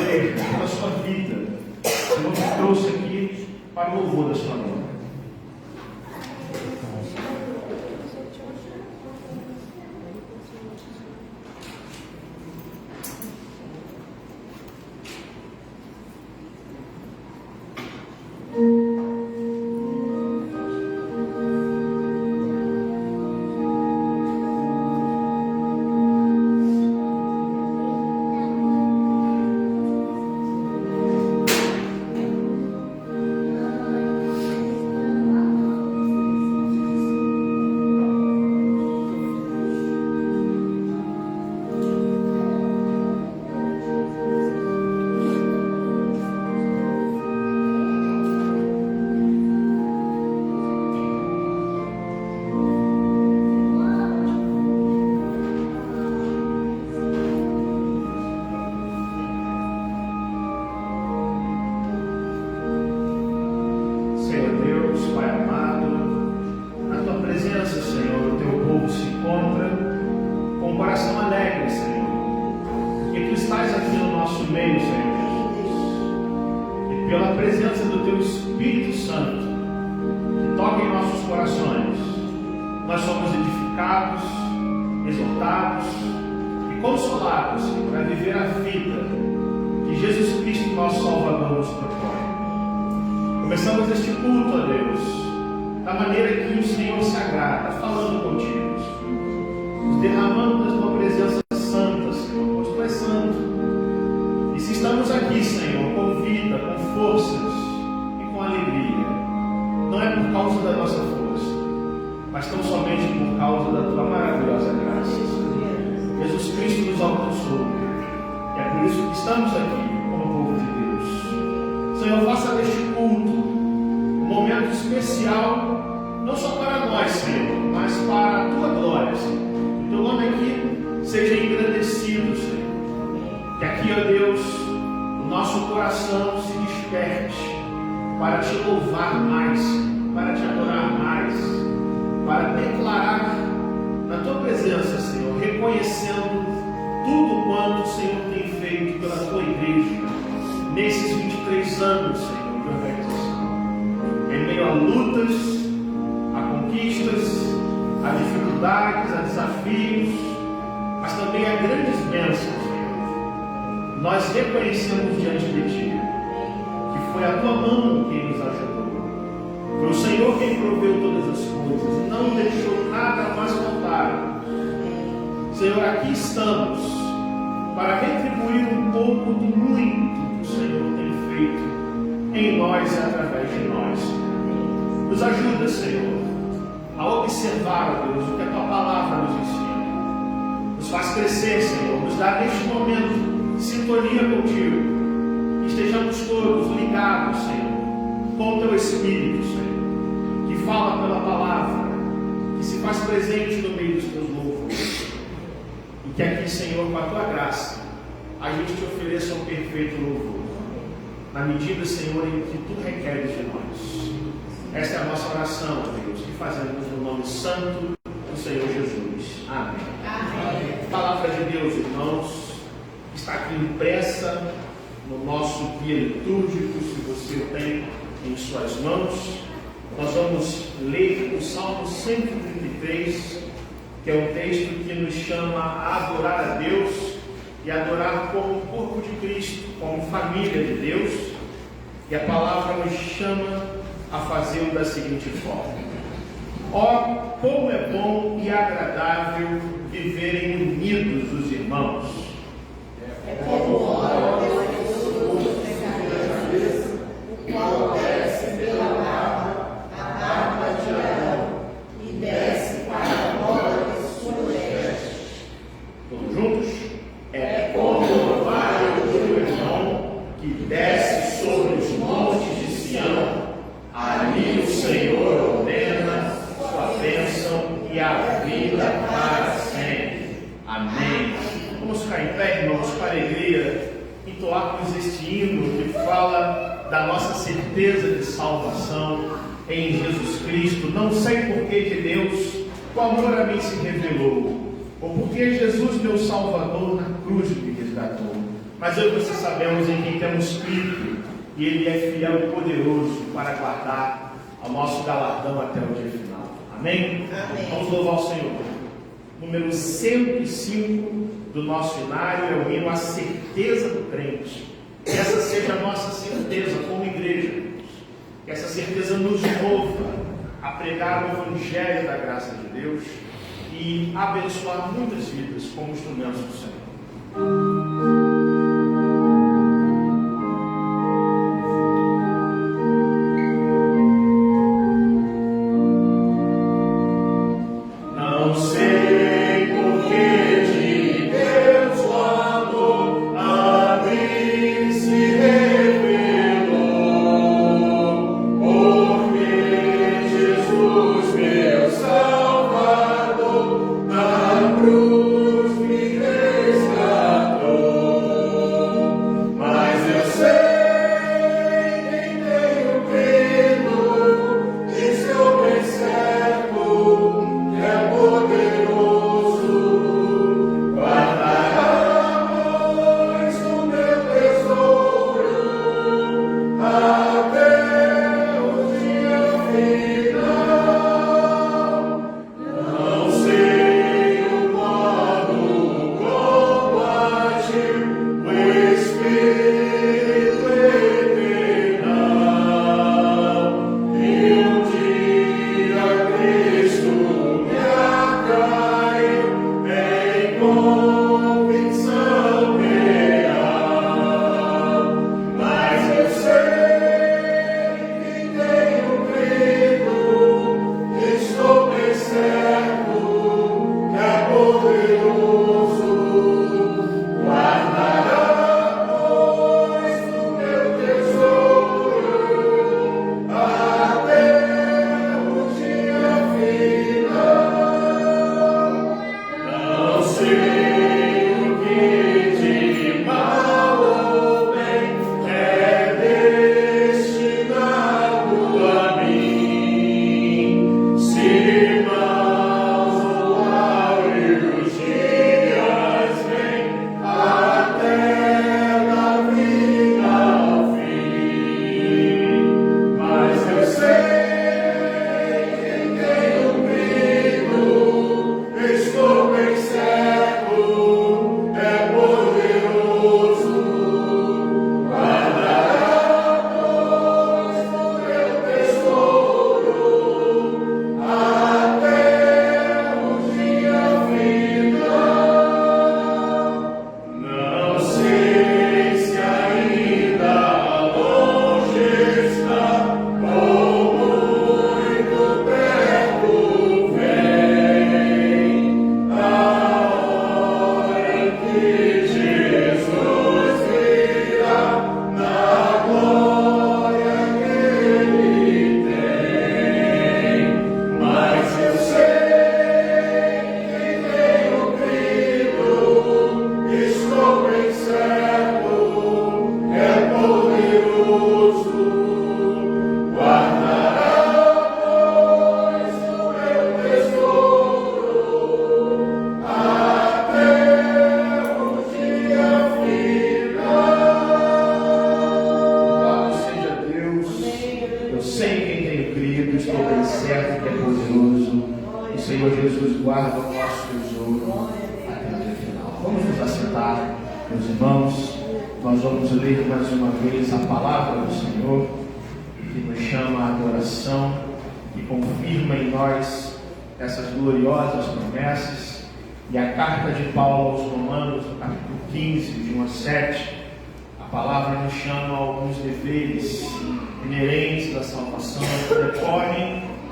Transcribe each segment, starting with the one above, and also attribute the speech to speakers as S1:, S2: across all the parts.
S1: fazer na sua vida. O Senhor te trouxe aqui para o louvor da sua glória. Começamos este culto, ó Deus, da maneira que o Senhor se agrada, falando contigo, nos derramando da tua presença santa, Senhor, pois tu és santo. E se estamos aqui, Senhor, com vida, com forças e com alegria, não é por causa da nossa força, mas tão somente por causa da tua maravilhosa graça. Jesus Cristo nos alcançou, e é por isso que estamos aqui como povo de Deus. Senhor, faça deste culto um momento especial, não só para nós, Senhor, mas para a tua glória, Senhor. Que o teu nome aqui seja engrandecido, Senhor. Que aqui, ó Deus, o nosso coração se desperte para te louvar mais, para te adorar mais, para declarar na tua presença, Senhor, reconhecendo tudo quanto o Senhor tem feito pela tua igreja nesses 23 anos, Senhor, de organização. Em meio a lutas, a conquistas, a dificuldades, a desafios, mas também a grandes bênçãos, Senhor. Nós reconhecemos diante de Ti que foi a Tua mão quem nos ajudou. Foi o Senhor quem proveu todas as coisas e não deixou nada mais faltar. Senhor, aqui estamos para retribuir um pouco do muito que o Senhor tem feito em nós e através de nós. Nos ajuda, Senhor, a observar, ó Deus, o que a Tua palavra nos ensina. Nos faz crescer, Senhor, nos dá neste momento sintonia contigo. Que estejamos todos ligados, Senhor, com o Teu Espírito, Senhor, que fala pela palavra, que se faz presente no meio dos Teus louvores. E que aqui, Senhor, com a Tua graça, a gente te ofereça um perfeito louvor, na medida, Senhor, em que Tu requeres de nós. Esta é a nossa oração, Deus, que fazemos no nome santo do Senhor Jesus. Amém. Amém. A palavra de Deus, irmãos, está aqui impressa no nosso guia litúrgico, se você o tem em suas mãos. Nós vamos ler o Salmo 133, que é um texto que nos chama a adorar a Deus e adorar como corpo de Cristo, como família de Deus. E a palavra nos chama a fazê-lo da seguinte forma: ó, como é bom e agradável viverem unidos os irmãos.
S2: É como óleo precioso o qual desce pela barba de Arão e desce para a bola de sua veste.
S1: Todos juntos? É como o vale do irmão que desce sobre os montes de Sião. Ali o Senhor ordena sua bênção e a vida para sempre. Amém. Vamos ficar em pé, irmãos, para a alegria, entoarmos este hino que fala da nossa certeza de salvação em Jesus Cristo. Não sei por que de Deus o amor a mim se revelou, ou porque Jesus, meu Salvador, na cruz me resgatou. mas eu e você sabemos em quem temos crido, e Ele é fiel e poderoso para guardar o nosso galardão até o dia final. Amém?
S2: Amém.
S1: Vamos louvar o Senhor. Número 105 do nosso hinário é o hino A Certeza do Crente. Que essa seja a nossa certeza como igreja. Que essa certeza nos mova a pregar o Evangelho da graça de Deus e abençoar muitas vidas como instrumentos do Senhor.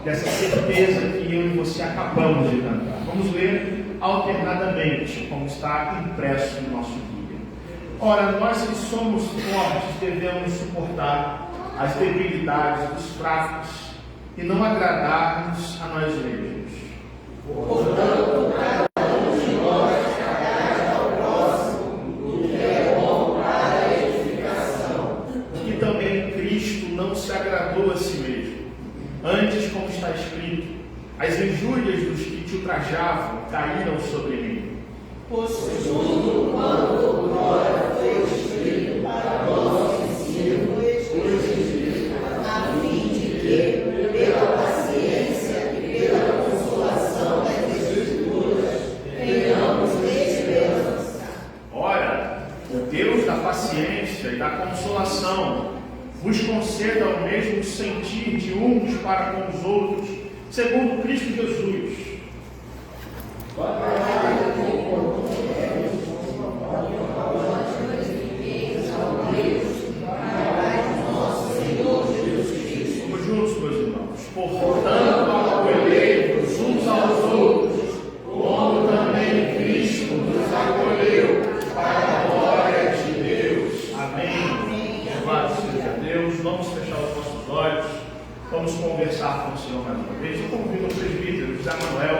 S1: Dessa certeza que eu e você acabamos de cantar. Vamos ler alternadamente, como está impresso no nosso guia. Ora, nós que somos fortes devemos suportar as debilidades dos fracos e não agradar-nos a nós mesmos.
S2: Portanto, cada um de nós agrade ao próximo o que é bom para a edificação.
S1: Que também Cristo não se agradou a si mesmo. Antes, como está escrito, as injúrias dos que te ultrajavam caíram sobre mim.
S2: Pois tudo quanto glória foi
S1: da paciência e da consolação vos conceda o mesmo sentir de uns para com os outros, segundo Cristo Jesus. Vamos juntos, meus irmãos. Portanto, acolhei-vos uns aos outros, como também Cristo nos acolheu para a glória de Deus. Amém. Louvado seja Deus. Vamos fechar os nossos olhos. Vamos conversar com o Senhor mais uma vez. Eu convido o presbítero José Manuel,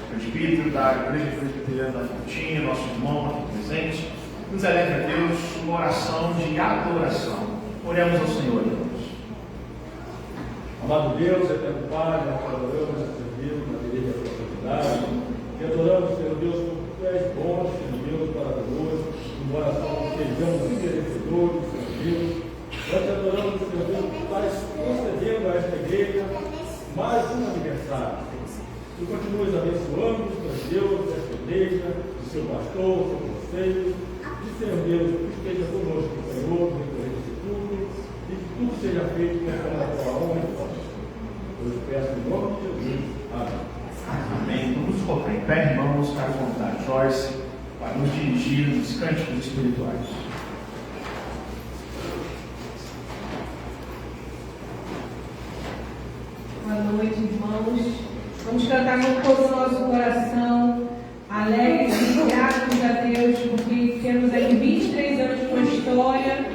S1: presbítero da Igreja Presbiteriana da Fontinha, nosso irmão aqui presente, nos eleve a Deus uma oração de adoração. Oremos ao Senhor, irmãos.
S3: Amado Deus, eterno Pai, nós te adoramos a Teu Deus, na direita da oportunidade. Te adoramos, Senhor Deus, porque Tu és bom, Senhor Deus, maravilhoso, embora sejamos merecedores, Senhor Deus. Nós te adoramos, Senhor Deus, que estás concedendo a esta igreja mais um aniversário. Tu continuas abençoando, Senhor Deus, esta igreja, o seu pastor, o seu conselho, e, Senhor Deus, que esteja conosco, Senhor, recorrente de tudo, e que tudo seja feito conforme a tua honra e glória. Eu te peço em nome de Jesus. Amém.
S1: Amém. Vamos colocar em pé, irmãos, para contar Joyce, para nos dirigir nos cânticos espirituais.
S4: Boa noite, irmãos. Vamos cantar com todo o nosso coração, alegres e gratos a Deus, porque temos aqui 23 anos com história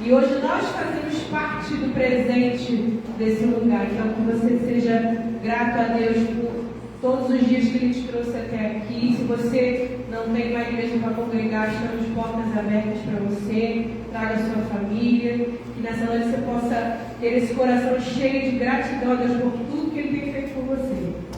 S4: e hoje nós fazemos parte do presente desse lugar. Então, que você seja grato a Deus por todos os dias que Ele te trouxe até aqui. Se você não tem uma igreja para congregar, estamos portas abertas para você. Traga a sua família. Que nessa noite você possa ter esse coração cheio de gratidão a Deus por tudo que Ele tem feito por você.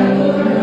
S2: Adoramos.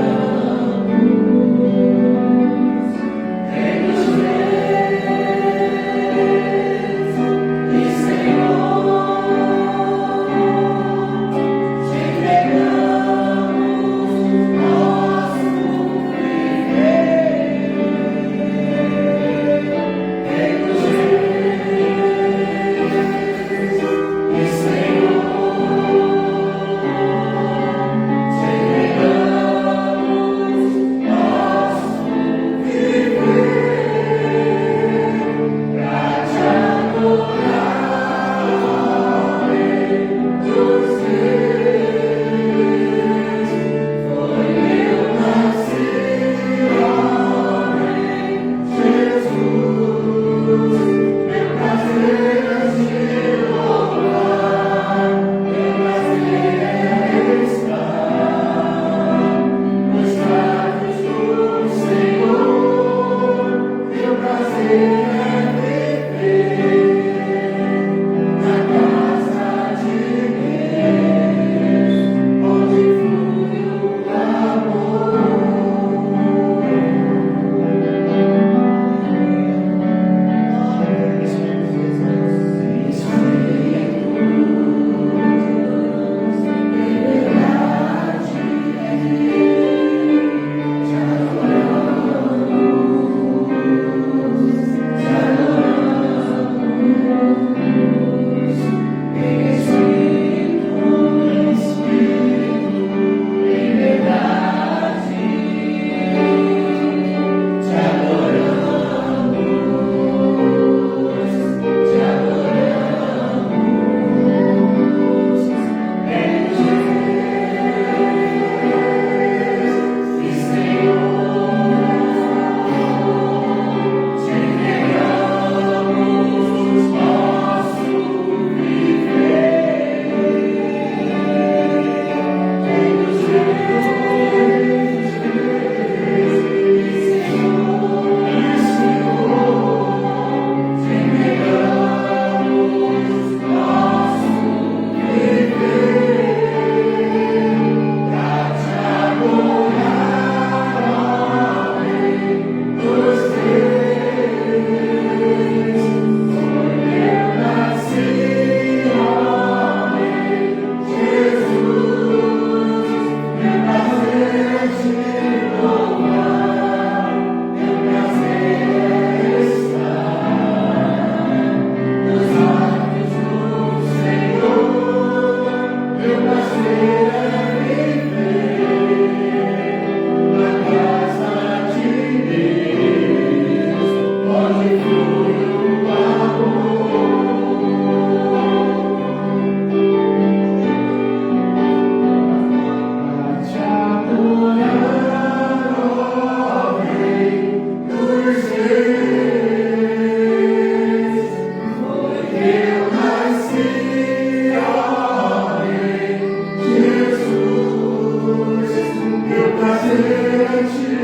S1: Onde flui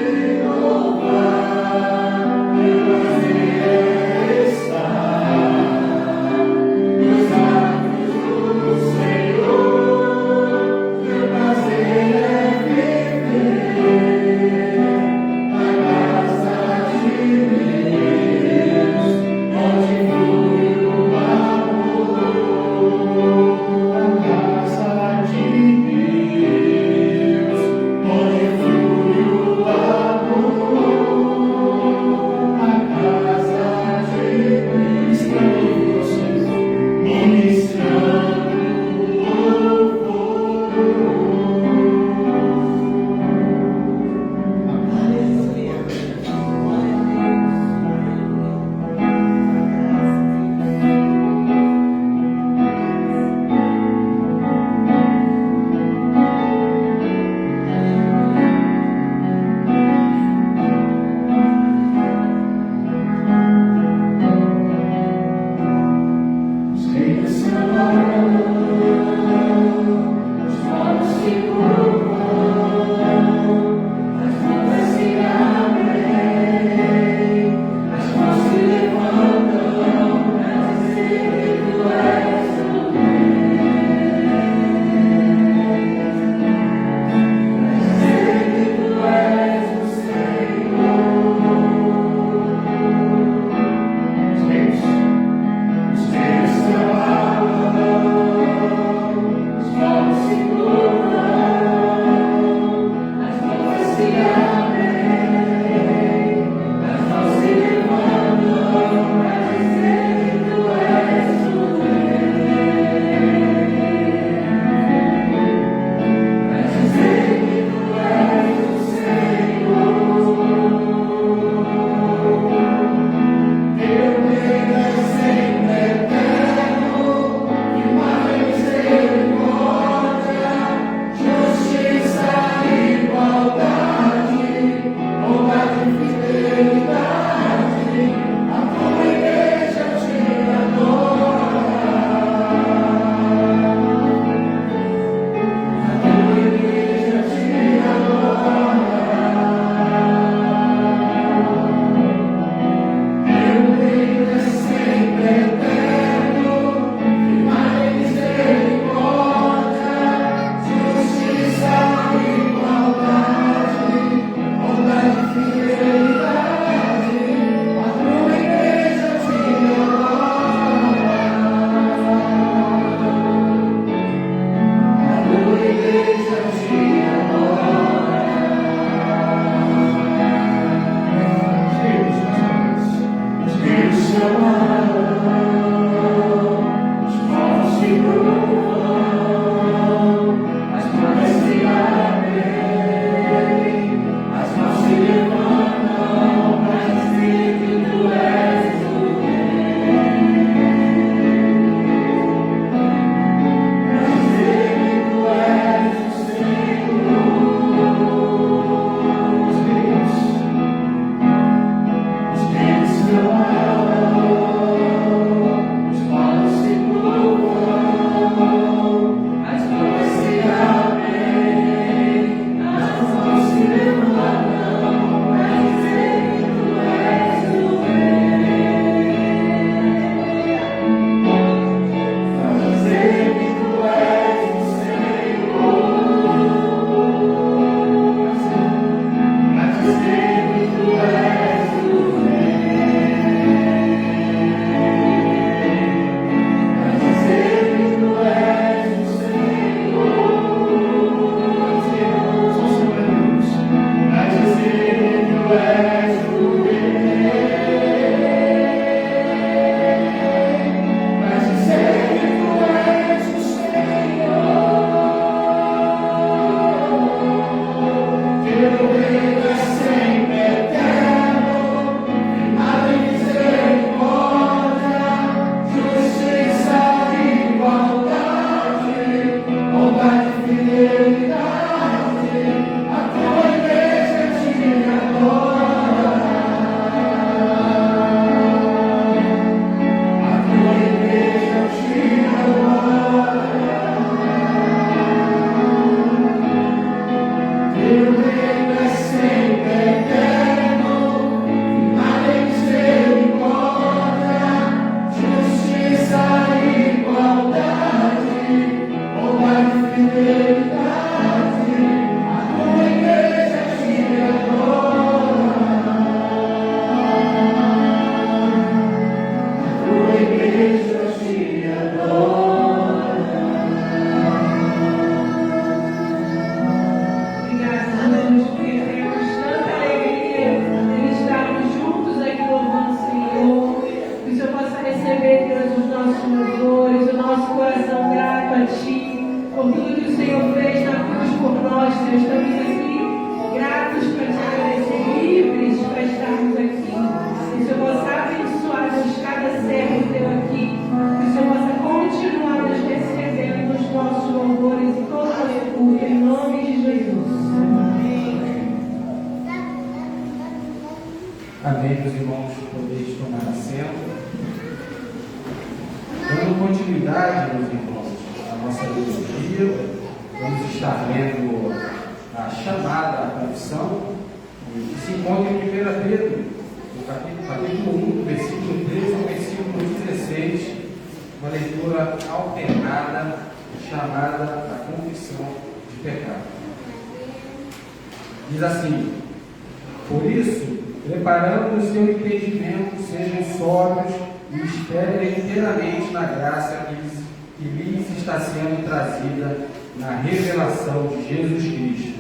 S4: nossos louvores, o nosso coração grato a Ti, por tudo que o Senhor fez na cruz por nós, Senhor. Estamos aqui gratos para Te agradecer, livres para estarmos aqui. Que o Senhor possa abençoar, Deus, cada servo Teu aqui. Que o Senhor possa continuar nos recebendo nos nossos louvores e toda a aleluia, em nome de Jesus.
S5: Amém, meus irmãos, podeis tomar assento. Dando continuidade, meus irmãos, à nossa liturgia, vamos estar lendo a chamada à confissão, que se encontra em 1 Pedro, no capítulo 1, versículo 13 ao versículo 16, uma leitura alternada, chamada à confissão de pecado. Diz assim: por isso, preparando o seu entendimento, sejam sóbrios e esperem inteiramente na graça que lhes está sendo trazida na revelação de Jesus Cristo.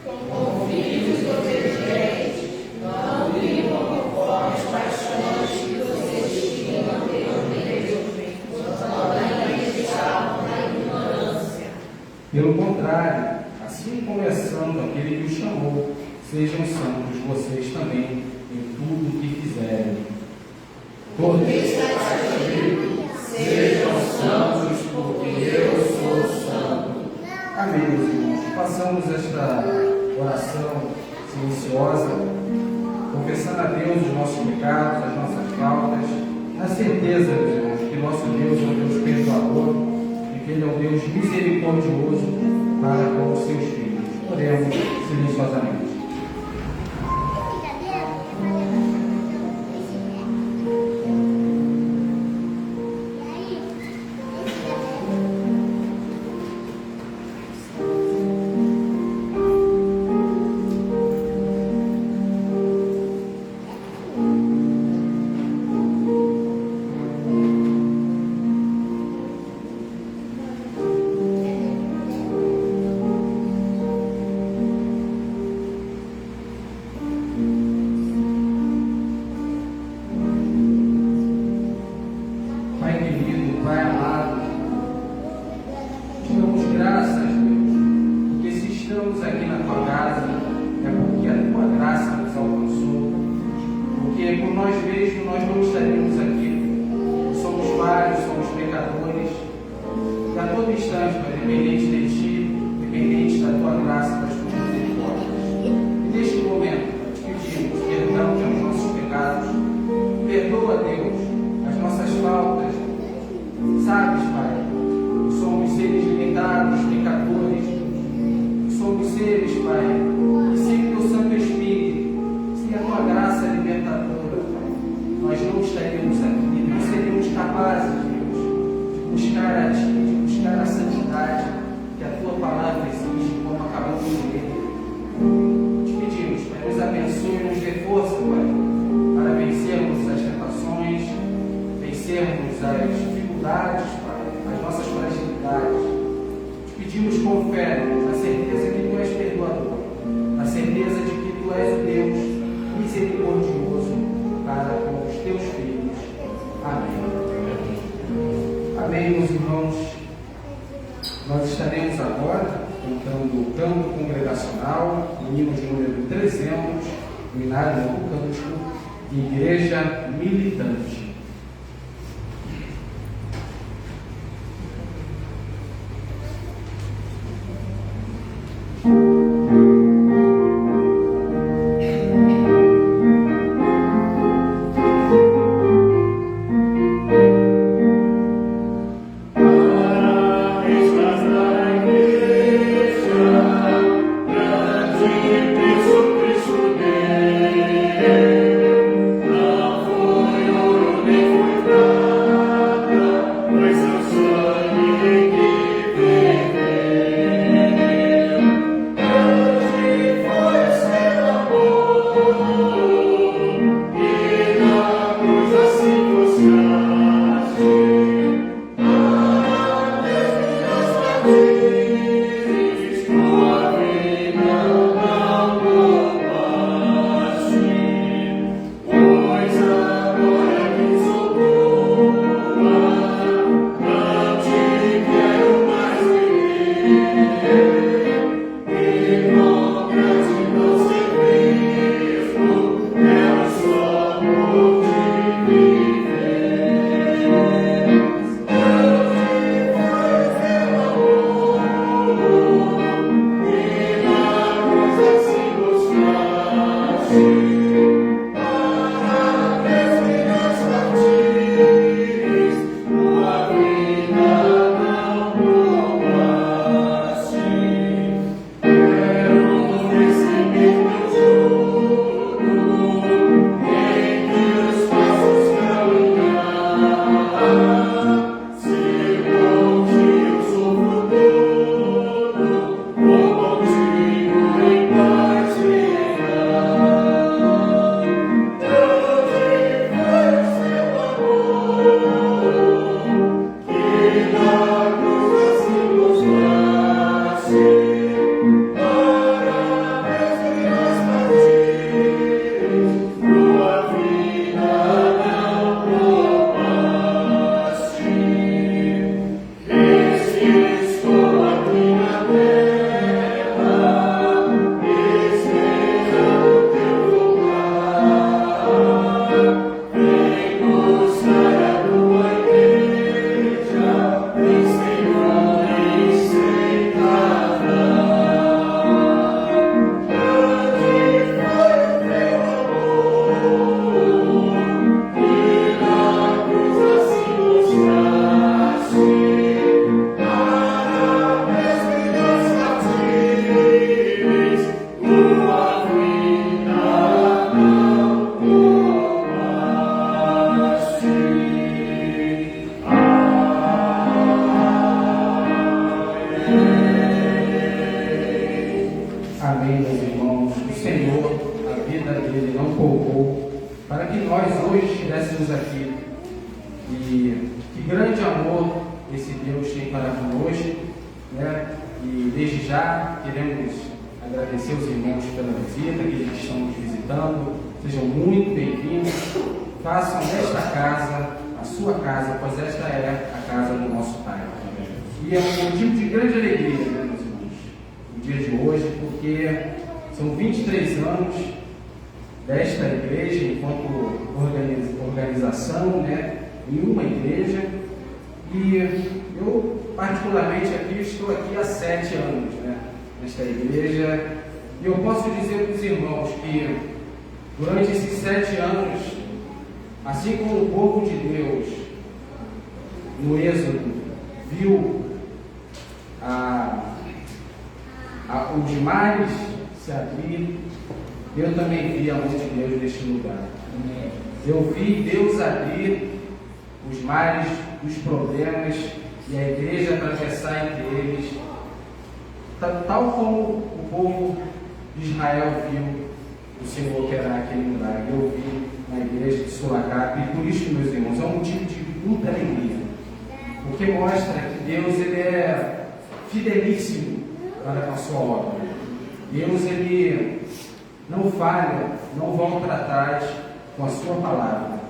S2: Como filhos obedientes, não vivam conforme as paixões que vocês tinham anteriormente, quando ainda estavam na ignorância.
S5: Pelo contrário, assim começando aquele que os chamou, sejam santos vocês também em tudo o que fizerem.
S2: Porque está escrito: sejam santos, porque eu sou santo.
S5: Amém, meus irmãos. Façamos esta oração silenciosa, confessando a Deus os nossos pecados, as nossas faltas, na certeza, meus irmãos, que nosso Deus é um Deus perdoador e que Ele é um Deus misericordioso para com os seus filhos. Oremos silenciosamente. Igreja militante.
S2: Tua vida não morre.
S5: Amém, meus irmãos. O Senhor, a vida dele não poupou para que nós hoje estivéssemos aqui. E que grande amor esse Deus tem para conosco, né? E desde já queremos agradecer os irmãos pela visita, que eles estão nos visitando. Sejam muito bem-vindos. Façam desta casa a sua casa, pois esta é a casa do nosso Pai. E é um motivo de grande alegria, né, meus irmãos, no dia de hoje, porque são 23 anos desta igreja, enquanto organização, né, em uma igreja. E eu, particularmente, estou aqui há 7 anos, né, nesta igreja. E eu posso dizer para os irmãos que, durante esses 7 anos, assim como o povo de Deus, no Êxodo, viu os mares se abrir, eu também vi a mão de Deus neste lugar. Eu vi Deus abrir os mares dos problemas e a igreja atravessar entre eles, tal como o povo de Israel viu o Senhor operar aquele lugar. Eu vi na igreja de Sulacap, e por isso, meus irmãos, é um motivo de muita alegria, porque mostra que Deus ele é fidelíssimo para com a sua obra. Deus ele não falha, não volta para trás com a sua palavra.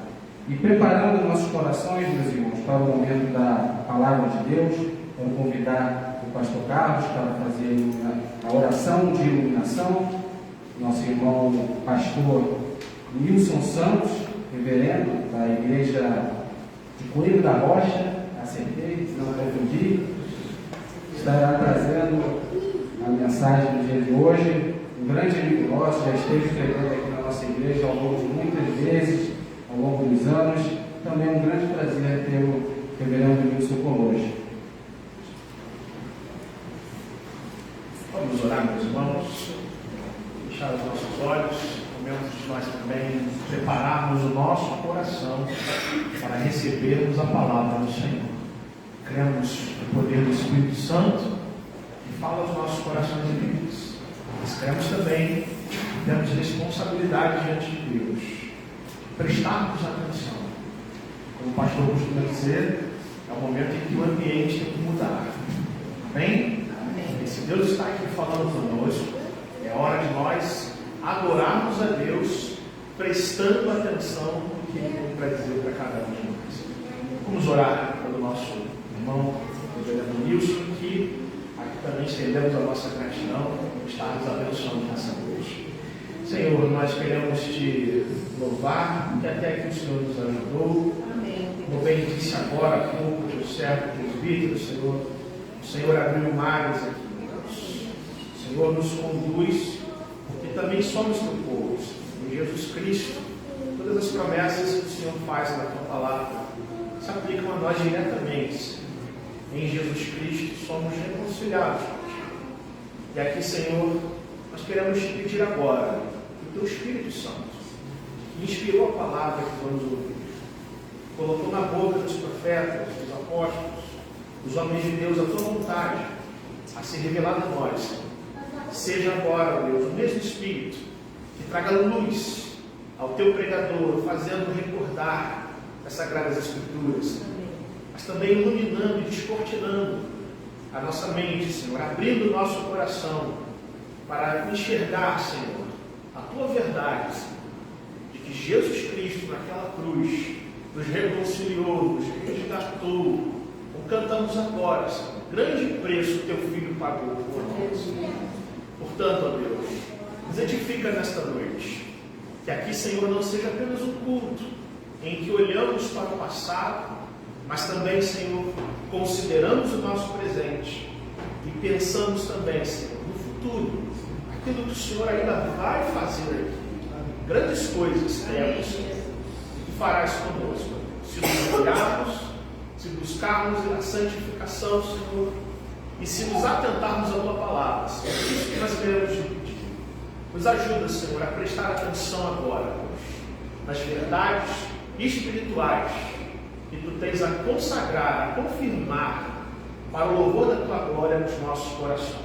S5: E preparando nossos corações, meus irmãos, para o momento da palavra de Deus, quero convidar o pastor Carlos para fazer a oração de iluminação. Nosso irmão pastor Nilson Santos, reverendo da igreja de Coelho da Rocha, acertei, se não confundi, estará trazendo a mensagem do dia de hoje. Um grande amigo nosso, já esteve pregando aqui na nossa igreja ao longo de muitas vezes, ao longo dos anos. Também é um grande prazer ter o reverendo Nilson conosco.
S1: Vamos orar, meus irmãos, fechar os nossos olhos, momento de nós também prepararmos o nosso coração para recebermos a palavra do Senhor. Cremos no poder do Espírito Santo que fala aos nossos corações e vidas. Mas cremos também que temos responsabilidade diante de Deus, prestarmos atenção. Como o pastor costuma dizer, é o momento em que o ambiente tem que mudar. Amém? E se Deus está aqui falando conosco, é hora de nós adorarmos a Deus, prestando atenção no que Ele tem para dizer para cada um de nós. Vamos orar pelo nosso irmão, o reverendo Nilson, que aqui também estendemos a nossa gratidão por estar nos abençoando nessa noite. Senhor, nós queremos Te louvar, porque até aqui o Senhor nos ajudou. Como bem disse agora há pouco o teu servo presbítero, Senhor, o Senhor abriu mares aqui, Deus. O Senhor nos conduz, porque também somos teu povo. Jesus Cristo, todas as promessas que o Senhor faz na tua palavra se aplicam a nós diretamente. Em Jesus Cristo somos reconciliados. E aqui, Senhor, nós queremos te pedir agora que o teu Espírito Santo, que inspirou a palavra que vamos ouvir, colocou na boca dos profetas, dos apóstolos, dos homens de Deus, a tua vontade a ser revelada a nós, Senhor. Seja agora, Deus, o mesmo Espírito que traga luz ao teu pregador, fazendo recordar as Sagradas Escrituras, mas também iluminando e descortinando a nossa mente, Senhor, abrindo o nosso coração para enxergar, Senhor, a tua verdade, Senhor, de que Jesus Cristo naquela cruz nos reconciliou, nos resgatou, como cantamos agora, Senhor, grande preço que teu Filho pagou por nós. Portanto, ó Deus, nos edifica nesta noite, que aqui, Senhor, não seja apenas um culto em que olhamos para o passado, mas também, Senhor, consideramos o nosso presente e pensamos também, Senhor, no futuro, aquilo que o Senhor ainda vai fazer aqui. Grandes coisas temos e tu farás conosco, se nos olharmos, se buscarmos a santificação, Senhor, e se nos atentarmos à tua palavra, Senhor. É isso que nós queremos te pedir. Nos ajuda, Senhor, a prestar atenção agora, Deus, nas verdades espirituais que tu tens a consagrar, a confirmar para o louvor da tua glória nos nossos corações.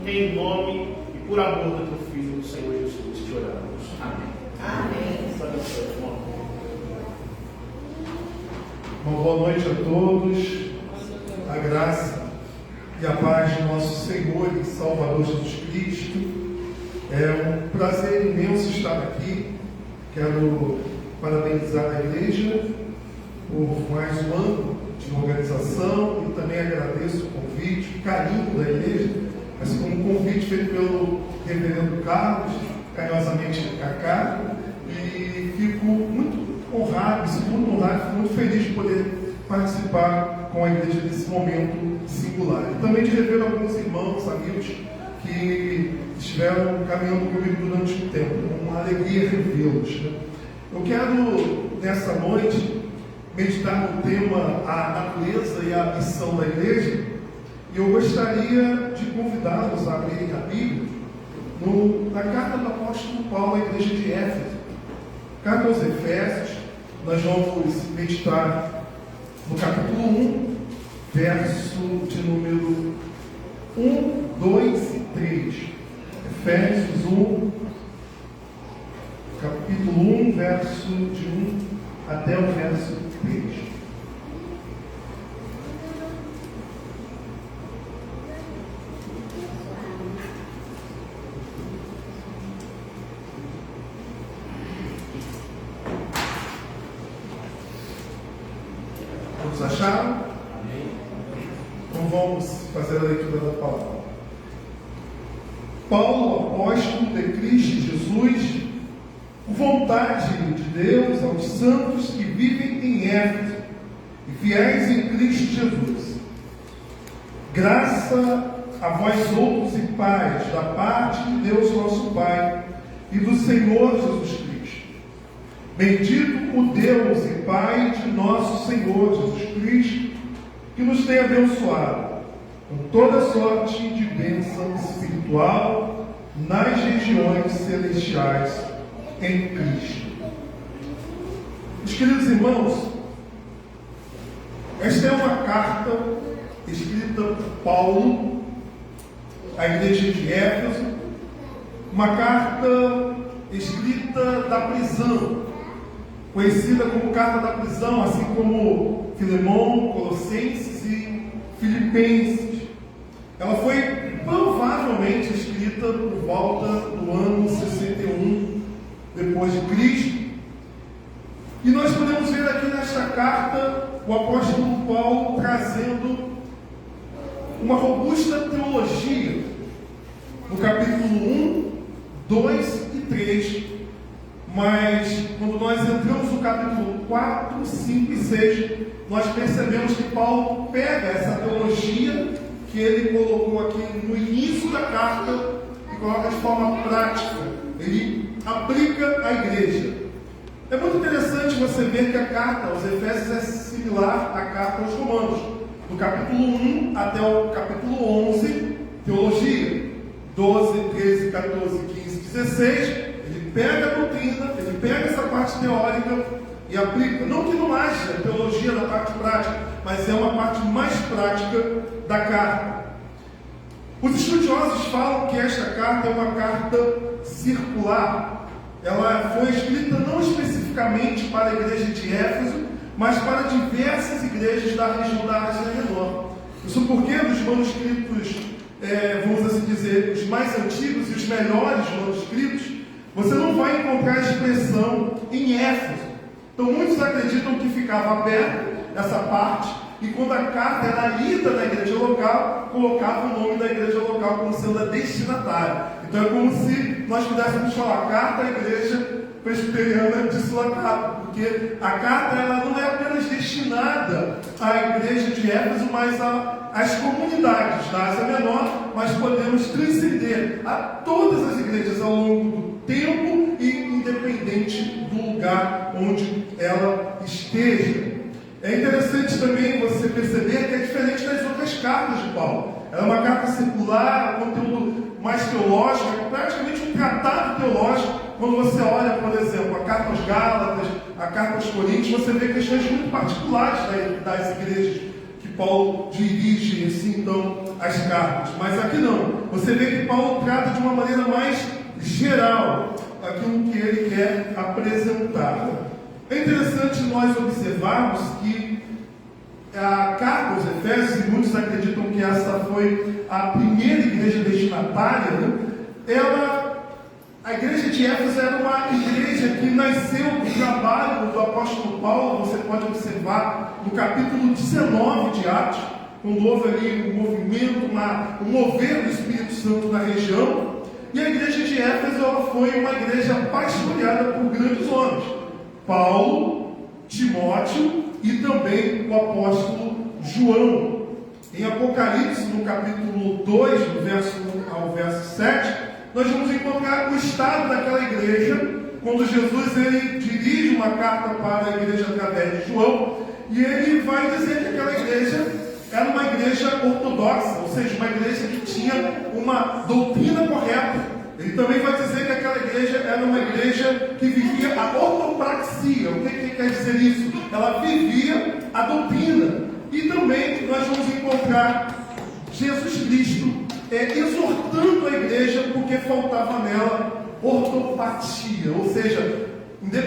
S1: Em nome e por amor do teu Filho, o Senhor Jesus, te oramos. Amém.
S2: Amém.
S6: Uma boa noite a todos. A graça e a paz de nosso Senhor e Salvador Jesus Cristo. É um prazer imenso estar aqui. Quero parabenizar a igreja por mais um ano de organização e também agradeço o convite, o carinho da igreja, mas como um convite feito pelo reverendo Carlos, carinhosamente Cacá, e fico muito honrado, fico muito feliz de poder participar com a igreja nesse momento singular. E também de rever alguns irmãos, amigos, que estiveram caminhando comigo durante um tempo, uma alegria revê-los, né? Eu quero, nessa noite, meditar no tema a natureza e a missão da igreja, e eu gostaria de convidá-los a abrirem a Bíblia na carta do apóstolo Paulo à igreja de Éfeso. Carta aos Efésios, nós vamos meditar no capítulo 1, verso de número 1, 2 e 3. Efésios 1, capítulo 1, verso de 1 até o verso 3. Todos acharam? Amém. Então vamos fazer a leitura da palavra. Paulo, apóstolo de Cristo Jesus, por vontade de Deus, aos santos que vivem em Éfeso e fiéis em Cristo Jesus. Graça a vós outros e paz, da parte de Deus nosso Pai e do Senhor Jesus Cristo. Bendito o Deus e Pai de nosso Senhor Jesus Cristo, que nos tem abençoado com toda sorte de bênção espiritual nas regiões celestiais em Cristo. Meus queridos irmãos, esta é uma carta escrita por Paulo à igreja de Éfeso, uma carta escrita da prisão, conhecida como carta da prisão, assim como Filemão, Colossenses e Filipenses. Ela foi provavelmente escrita por volta do ano 61 depois de Cristo. E nós podemos ver aqui nesta carta o apóstolo Paulo trazendo uma robusta teologia no capítulo 1, 2 e 3. Mas quando nós entramos no capítulo 4, 5 e 6, nós percebemos que Paulo pega essa teologia que ele colocou aqui no início da carta e coloca de forma prática. Ele aplica à igreja. É muito interessante você ver que a carta aos Efésios é similar à carta aos Romanos. Do capítulo 1 até o capítulo 11, teologia. 12, 13, 14, 15, 16, ele pega a doutrina, ele pega essa parte teórica e aplica. Não que não haja teologia na parte prática, mas é uma parte mais prática da carta. Os estudiosos falam que esta carta é uma carta circular. Ela foi escrita não especificamente para a igreja de Éfeso, mas para diversas igrejas da região da Ásia Menor. Isso porque nos manuscritos, vamos assim dizer, os mais antigos e os melhores manuscritos, você não vai encontrar a expressão em Éfeso. Então muitos acreditam que ficava aberta essa parte, e quando a carta era lida na igreja local, colocava o nome da igreja local como sendo a destinatária. Então é como se nós pudéssemos falar carta à igreja presbiteriana de Sulacap, porque a carta ela não é apenas destinada à igreja de Éfeso, mas às comunidades da Ásia Menor, mas podemos transcender a todas as igrejas ao longo do tempo e independente do lugar onde ela esteja. É interessante também você perceber que é diferente das outras cartas de Paulo. Ela é uma carta circular, um conteúdo mais teológico, é praticamente um tratado teológico. Quando você olha, por exemplo, a carta aos Gálatas, a carta aos Coríntios, você vê questões muito particulares das igrejas que Paulo dirige, assim, então, as cartas. Mas aqui não. Você vê que Paulo trata de uma maneira mais geral aquilo que ele quer apresentar. É interessante nós observarmos que a carta aos Efésios, e muitos acreditam que essa foi a primeira igreja destinatária, né? A igreja de Éfeso era uma igreja que nasceu do trabalho do apóstolo Paulo. Você pode observar no capítulo 19 de Atos, quando houve ali um movimento, um mover do Espírito Santo na região. E a igreja de Éfeso ela foi uma igreja pastoreada por grandes homens: Paulo, Timóteo e também o apóstolo João. Em Apocalipse, no capítulo 2, do verso 1 ao verso 7, nós vamos encontrar o estado daquela igreja, quando Jesus ele dirige uma carta para a igreja através de João, e ele vai dizer que aquela igreja era uma igreja ortodoxa, ou seja, uma igreja que tinha uma doutrina correta. Ele também vai dizer que aquela igreja era uma igreja que vivia a ortopraxia. O que quer dizer isso? Ela vivia a doutrina. E também nós vamos encontrar Jesus Cristo exortando a igreja porque faltava nela ortopatia, ou seja,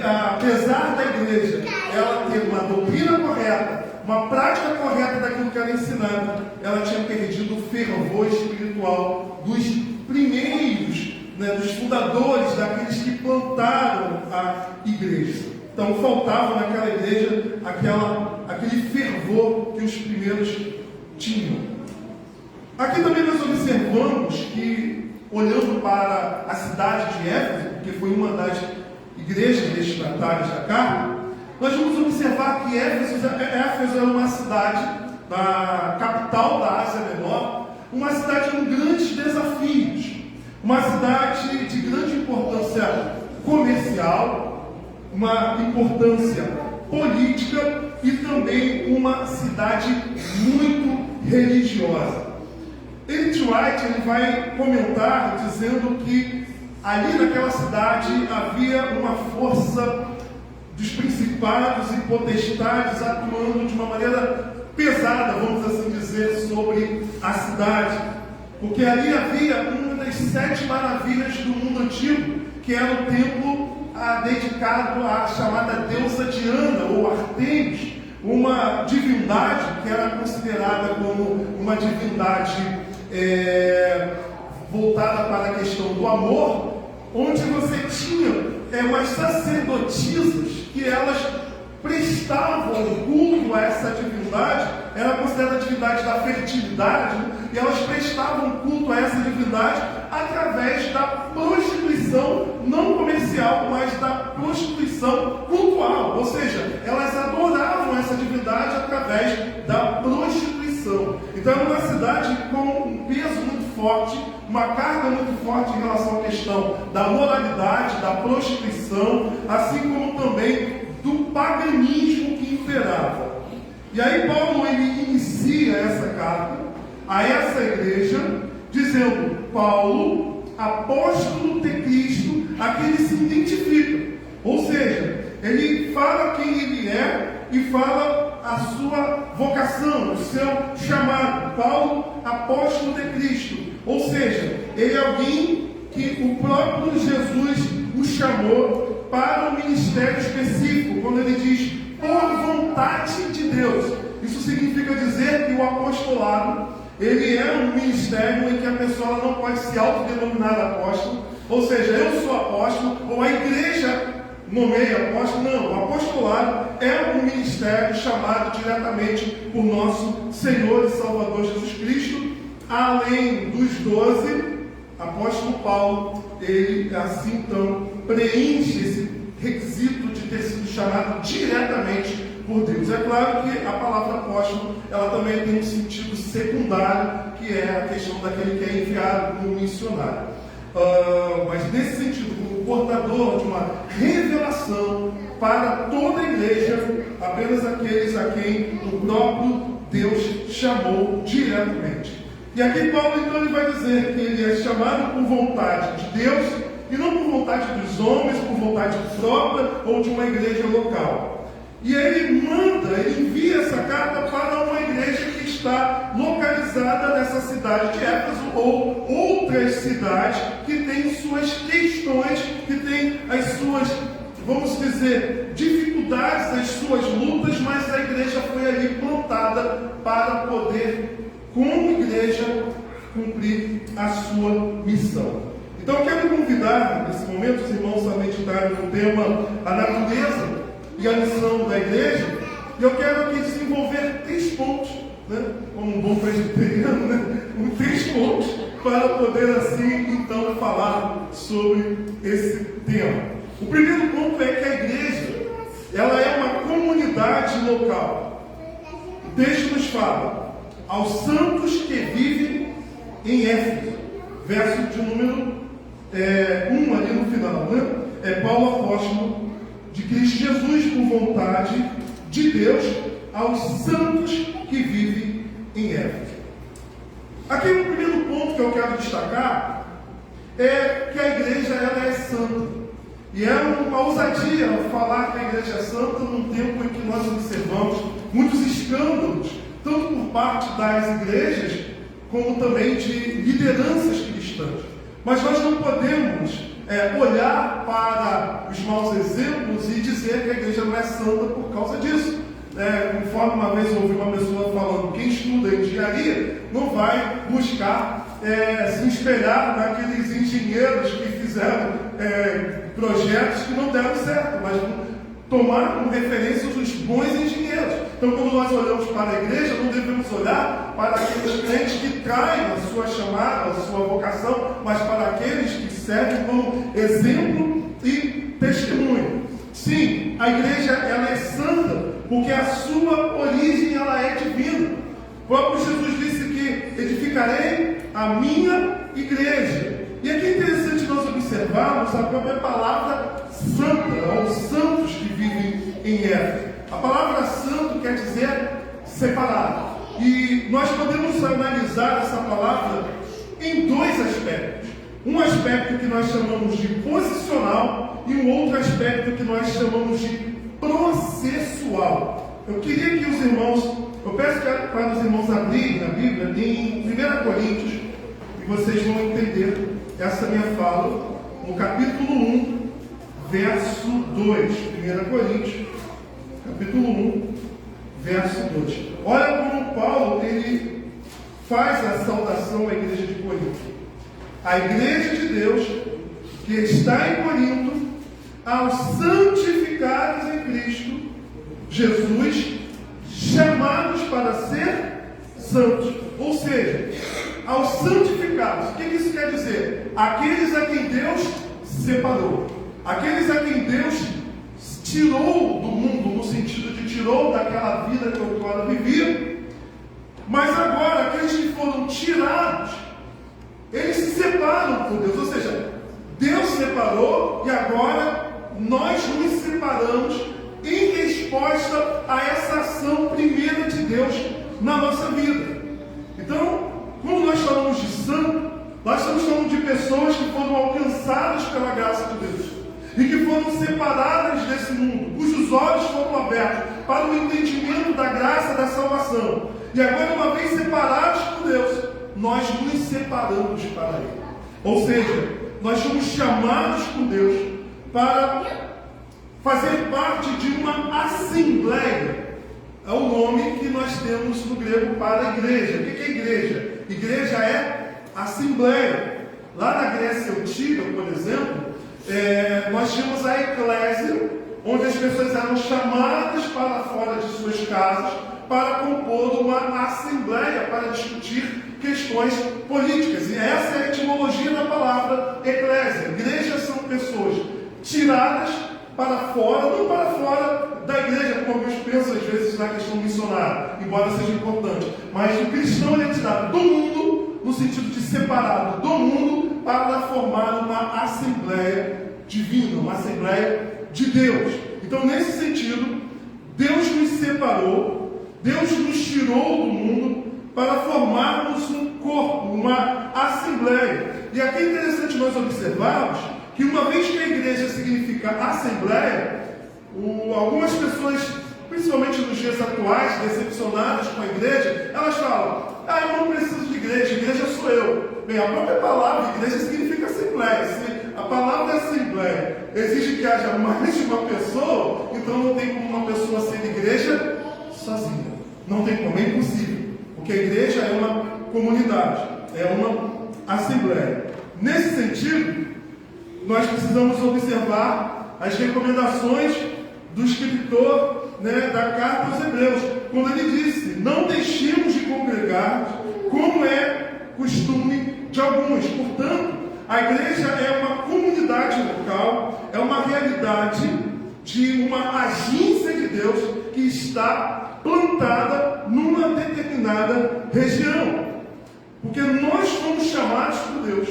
S6: apesar da igreja ela ter uma doutrina correta, uma prática correta daquilo que era ensinado, ela tinha perdido o fervor espiritual dos primeiros, dos fundadores, daqueles que plantaram a igreja. Então faltava naquela igreja aquele fervor que os primeiros tinham. Aqui também nós observamos que, olhando para a cidade de Éfeso, que foi uma das igrejas destinatárias da carta, nós vamos observar que Éfeso era uma cidade, da capital da Ásia Menor, uma cidade com grandes desafios, uma cidade de grande importância comercial, uma importância política e também uma cidade muito religiosa. Ellen White ele vai comentar dizendo que ali naquela cidade havia uma força dos principados e potestades atuando de uma maneira pesada, vamos assim dizer, sobre a cidade. Porque ali havia uma das 7 maravilhas do mundo antigo, que era o templo dedicado à chamada deusa Diana, ou Artemis, uma divindade que era considerada como uma divindade voltada para a questão do amor, onde você tinha umas sacerdotisas que elas prestavam culto a essa divindade. Era considerada a divindade da fertilidade, e elas prestavam culto a essa divindade através da prostituição não comercial, mas da prostituição cultural, ou seja, elas adoravam essa divindade através da prostituição. Então era uma cidade com um peso muito forte uma carga muito forte em relação à questão da moralidade, da prostituição, assim como também do paganismo que imperava. E aí Paulo ele inicia essa carta a essa igreja, dizendo: Paulo, apóstolo de Cristo, a quem ele se identifica. Ou seja, ele fala quem ele é e fala a sua vocação, o seu chamado. Paulo, apóstolo de Cristo. Ou seja, ele é alguém que o próprio Jesus o chamou para um ministério específico, quando ele diz por vontade de Deus. Isso significa dizer que o apostolado, ele é um ministério em que a pessoa não pode se autodenominar apóstolo, ou seja, eu sou apóstolo, ou a igreja nomeia apóstolo. Não, o apostolado é um ministério chamado diretamente por nosso Senhor e Salvador Jesus Cristo. Além dos 12, apóstolo Paulo, ele assim então preenche esse requisito de ter sido chamado diretamente por Deus. É claro que a palavra apóstolo, ela também tem um sentido secundário, que é a questão daquele que é enviado como missionário. Mas nesse sentido, como portador de uma revelação para toda a igreja, apenas aqueles a quem o próprio Deus chamou diretamente. E aqui Paulo então ele vai dizer que ele é chamado por vontade de Deus e não por vontade dos homens, por vontade própria ou de uma igreja local. E ele ele envia essa carta para uma igreja que está localizada nessa cidade de Éfeso ou outras cidades que têm suas questões, que têm as suas, vamos dizer, dificuldades, as suas lutas, mas a igreja foi ali plantada para poder, como igreja, cumprir a sua missão. Então eu quero convidar, nesse momento, os irmãos a meditarem no tema a natureza e a missão da igreja, e eu quero aqui desenvolver 3 pontos, né? Como um bom presbiteriano, né? 3 pontos, para poder assim, então, falar sobre esse tema. O primeiro ponto é que a igreja, ela é uma comunidade local. O texto nos fala: aos santos que vivem em Éfeso, verso de número 1 ali no final, né? É Paulo, apóstolo de Cristo Jesus, por vontade de Deus, aos santos que vivem em Éfeso. Aqui o primeiro ponto que eu quero destacar é que a igreja ela é santa. E é uma ousadia falar que a igreja é santa num tempo em que nós observamos muitos escândalos, tanto por parte das igrejas, como também de lideranças cristãs. Mas nós não podemos olhar para os maus exemplos e dizer que a igreja não é santa por causa disso. Conforme uma vez eu ouvi uma pessoa falando, quem estuda engenharia não vai buscar se espelhar naqueles engenheiros que fizeram projetos que não deram certo, mas tomar como referência os bons engenheiros. Então, quando nós olhamos para a igreja, não devemos olhar para aqueles crentes que traem a sua chamada, a sua vocação, mas para aqueles que servem como exemplo e testemunho. Sim, a igreja ela é santa, porque a sua origem ela é divina. O próprio Jesus disse que edificarei a minha igreja. E aqui é interessante nós observarmos a própria palavra santa, aos santos que vivem em Éfeso. A palavra santo quer dizer separado. E nós podemos analisar essa palavra em 2 aspectos. Um aspecto que nós chamamos de posicional e um outro aspecto que nós chamamos de processual. Eu queria que os irmãos, eu peço para os irmãos abrirem na Bíblia em 1 Coríntios, e vocês vão entender essa minha fala, no capítulo 1, verso 2. 1 Coríntios, capítulo 1, verso 2. Olha como Paulo ele faz a saudação à igreja de Corinto. A igreja de Deus que está em Corinto, aos santificados em Cristo Jesus, chamados para ser santos. Ou seja, aos santificados. O que isso quer dizer? Aqueles a quem Deus separou. Aqueles a quem Deus tirou do mundo, no sentido de tirou daquela vida que eu agora vivia. Mas agora, aqueles que foram tirados eles se separam por Deus, ou seja, Deus separou e agora nós nos separamos em resposta a essa ação primeira de Deus na nossa vida. Então, quando nós falamos de santo, nós estamos falando de pessoas que foram alcançadas pela graça de Deus e que foram separadas desse mundo, cujos olhos foram abertos para o entendimento da graça da salvação. E agora, uma vez separados por Deus, nós nos separamos para Ele. Ou seja, nós somos chamados por Deus para fazer parte de uma assembleia. É o nome que nós temos no grego para a igreja. O que é igreja? Igreja é assembleia. Lá na Grécia Antiga, por exemplo, nós tínhamos a eclésia, onde as pessoas eram chamadas para fora de suas casas para compor uma assembleia para discutir questões políticas. E essa é a etimologia da palavra eclésia. Igrejas são pessoas tiradas para fora, não para fora da igreja, como alguns pensam às vezes na questão missionária, embora seja importante. Mas o cristão ele é tirado do mundo, no sentido de separado do mundo, para formar uma assembleia divina, uma assembleia de Deus. Então, nesse sentido, Deus nos separou, Deus nos tirou do mundo para formarmos um corpo, uma assembleia. E aqui é interessante nós observarmos que uma vez que a igreja significa assembleia, algumas pessoas, principalmente nos dias atuais, decepcionadas com a igreja, elas falam: eu não preciso de igreja sou eu. Bem, a própria palavra igreja significa assembleia. Se a palavra assembleia exige que haja mais de uma pessoa, então não tem como uma pessoa ser igreja sozinha. Não tem como, é impossível. Porque a igreja é uma comunidade, é uma assembleia. Nesse sentido, nós precisamos observar as recomendações do escritor, da carta aos Hebreus, quando ele disse: não deixemos de congregar, como é costume de alguns. Portanto, a igreja é uma comunidade local, é uma realidade de uma agência de Deus que está plantada numa determinada região. Porque nós fomos chamados por Deus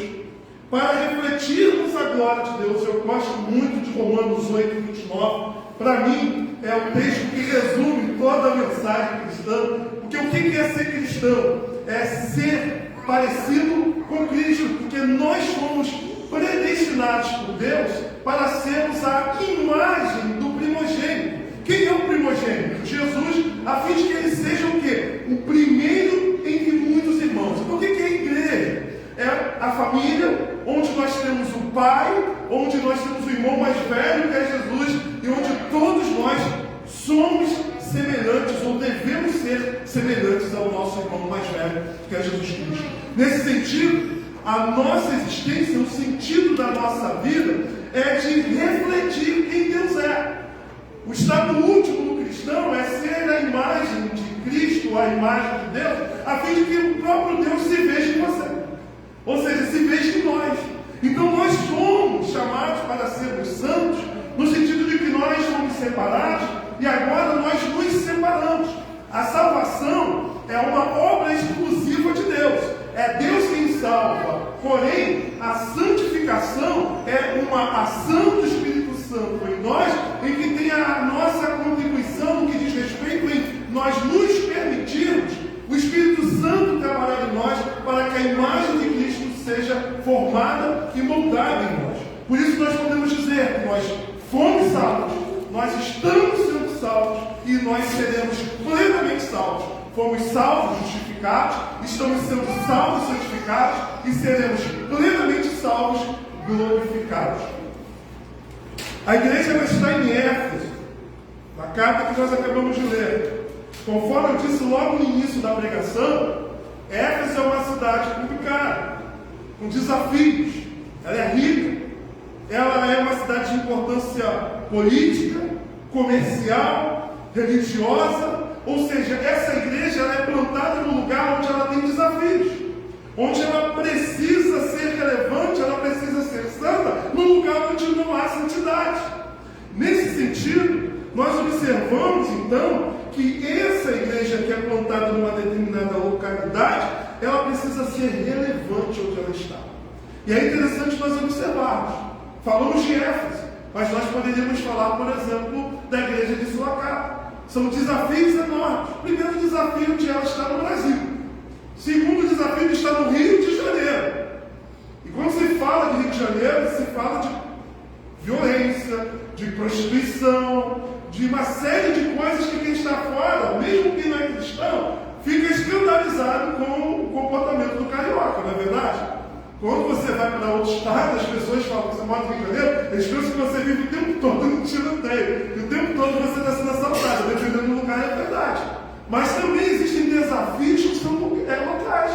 S6: para refletirmos a glória de Deus. Eu gosto muito de Romanos 8, 29. Para mim, é o texto que resume toda a mensagem cristã. Porque o que é ser cristão? É ser parecido com Cristo. Porque nós fomos predestinados por Deus para sermos a imagem do primogênito. Quem é o primogênito? Jesus, a fim de que ele seja o quê? O primeiro entre muitos irmãos. Então, o que é a igreja? É a família onde nós temos o pai, onde nós temos o irmão mais velho, que é Jesus, e onde todos nós somos semelhantes, ou devemos ser semelhantes ao nosso irmão mais velho, que é Jesus Cristo. Nesse sentido, a nossa existência, o sentido da nossa vida é de refletir quem Deus é. O estado último do cristão é ser a imagem de Cristo, a imagem de Deus, a fim de que o próprio Deus se veja em você. Ou seja, se veja em nós. Então nós somos chamados para sermos santos, no sentido de que nós fomos separados e agora nós nos separamos. A salvação é uma obra exclusiva de Deus. É Deus quem salva. Porém, a santificação é uma ação do Espírito Santo em nós, em que tem a nossa contribuição no que diz respeito em nós nos permitirmos o Espírito Santo trabalhar em nós para que a imagem de Cristo seja formada e moldada em nós. Por isso nós podemos dizer que nós fomos salvos, nós estamos sendo salvos e nós seremos plenamente salvos. Fomos salvos, justificados, estamos sendo salvos, santificados e seremos plenamente salvos, glorificados. A igreja vai estar em Éfeso, na carta que nós acabamos de ler. Conforme eu disse logo no início da pregação, Éfeso é uma cidade complicada, com desafios. Ela é rica, ela é uma cidade de importância política, comercial, religiosa. Ou seja, essa igreja ela é plantada num lugar onde ela tem desafios, onde ela precisa ser relevante, ela precisa ser santa, num lugar onde não há santidade. Nesse sentido, nós observamos então que essa igreja que é plantada numa determinada localidade, ela precisa ser relevante onde ela está. E é interessante nós observarmos. Falamos de Éfeso, mas nós poderíamos falar, por exemplo, da igreja de Sorocaba. São desafios enormes. Primeiro desafio de ela estar no Brasil. Segundo desafio de estar no Rio de Janeiro. E quando se fala de Rio de Janeiro, se fala de violência, de prostituição, de uma série de coisas que quem está fora, mesmo quem não é cristão, fica escandalizado com o comportamento do carioca, não é verdade? Quando você vai para outro estado, as pessoas falam que você mora no Rio de Janeiro, eles pensam que você vive o tempo todo no tiroteio. E o tempo todo você está sendo assaltado, dependendo do lugar, é verdade. Mas também existem desafios que são locais.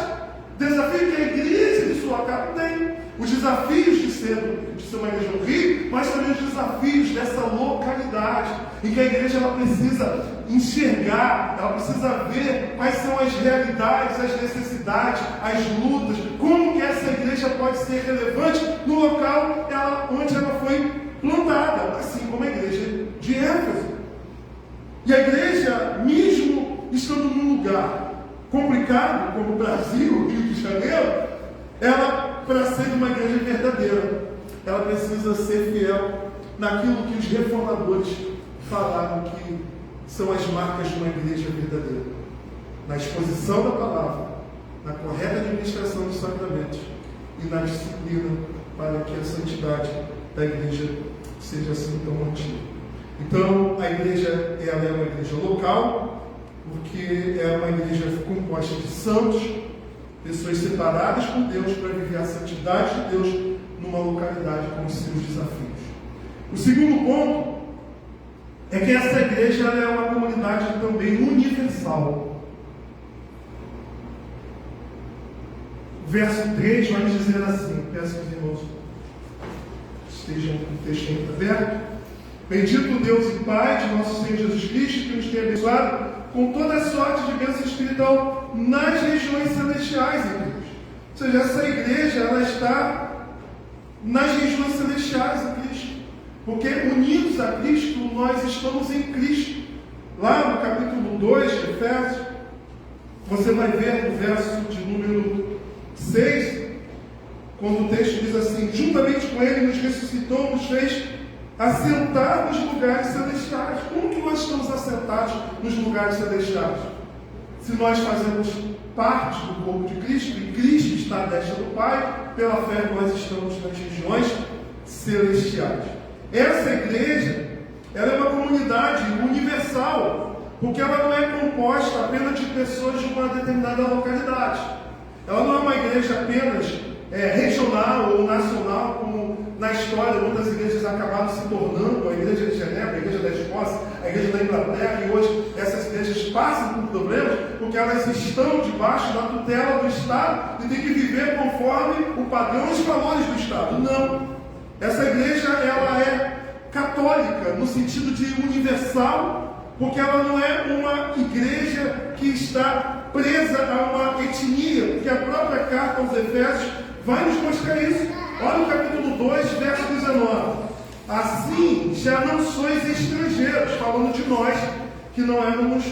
S6: Desafio que a igreja de Sorocaba tem. Os desafios de ser uma igreja no Rio, mas também os desafios dessa localidade, em que a igreja ela precisa enxergar, ela precisa ver quais são as realidades, as necessidades, as lutas, como que essa igreja pode ser relevante no local onde ela foi plantada, assim como a igreja de Éfeso. E a igreja, mesmo estando num lugar complicado, como o Brasil, Rio de Janeiro, ela, para ser uma igreja verdadeira, ela precisa ser fiel naquilo que os reformadores falaram que são as marcas de uma igreja verdadeira. Na exposição da palavra, na correta administração dos sacramentos e na disciplina para que a santidade da igreja seja assim tão mantida. Então, a igreja ela é uma igreja local, porque é uma igreja composta de santos, pessoas separadas por Deus para viver a santidade de Deus numa localidade com os seus desafios. O segundo ponto é que essa igreja ela é uma comunidade também universal. Verso 3 vai dizer assim, peço que os irmãos estejam com o texto aberto. Bendito Deus e Pai de nosso Senhor Jesus Cristo, que nos tem abençoado com toda a sorte de bênção espiritual nas regiões celestiais em Cristo. Ou seja, essa igreja ela está nas regiões celestiais em Cristo. Porque unidos a Cristo, nós estamos em Cristo. Lá no capítulo 2 de Efésios, você vai ver no verso de número 6, quando o texto diz assim: juntamente com Ele nos ressuscitou, nos fez assentar nos lugares celestiais. Como que nós estamos assentados nos lugares celestiais? Se nós fazemos parte do corpo de Cristo, e Cristo está à destra do Pai, pela fé nós estamos nas regiões celestiais. Essa igreja, ela é uma comunidade universal, porque ela não é composta apenas de pessoas de uma determinada localidade. Ela não é uma igreja apenas regional ou nacional, como na história muitas igrejas acabaram se tornando, a igreja de Genebra, a igreja da Escócia, a igreja da Inglaterra, e hoje essas igrejas passam por problemas porque elas estão debaixo da tutela do Estado e têm que viver conforme o padrão e os valores do Estado. Não. Essa igreja ela é católica no sentido de universal, porque ela não é uma igreja que está presa a uma etnia, porque a própria carta aos Efésios vai nos mostrar isso. Olha o capítulo 2, verso 19. Assim já não sois estrangeiros, falando de nós, que não éramos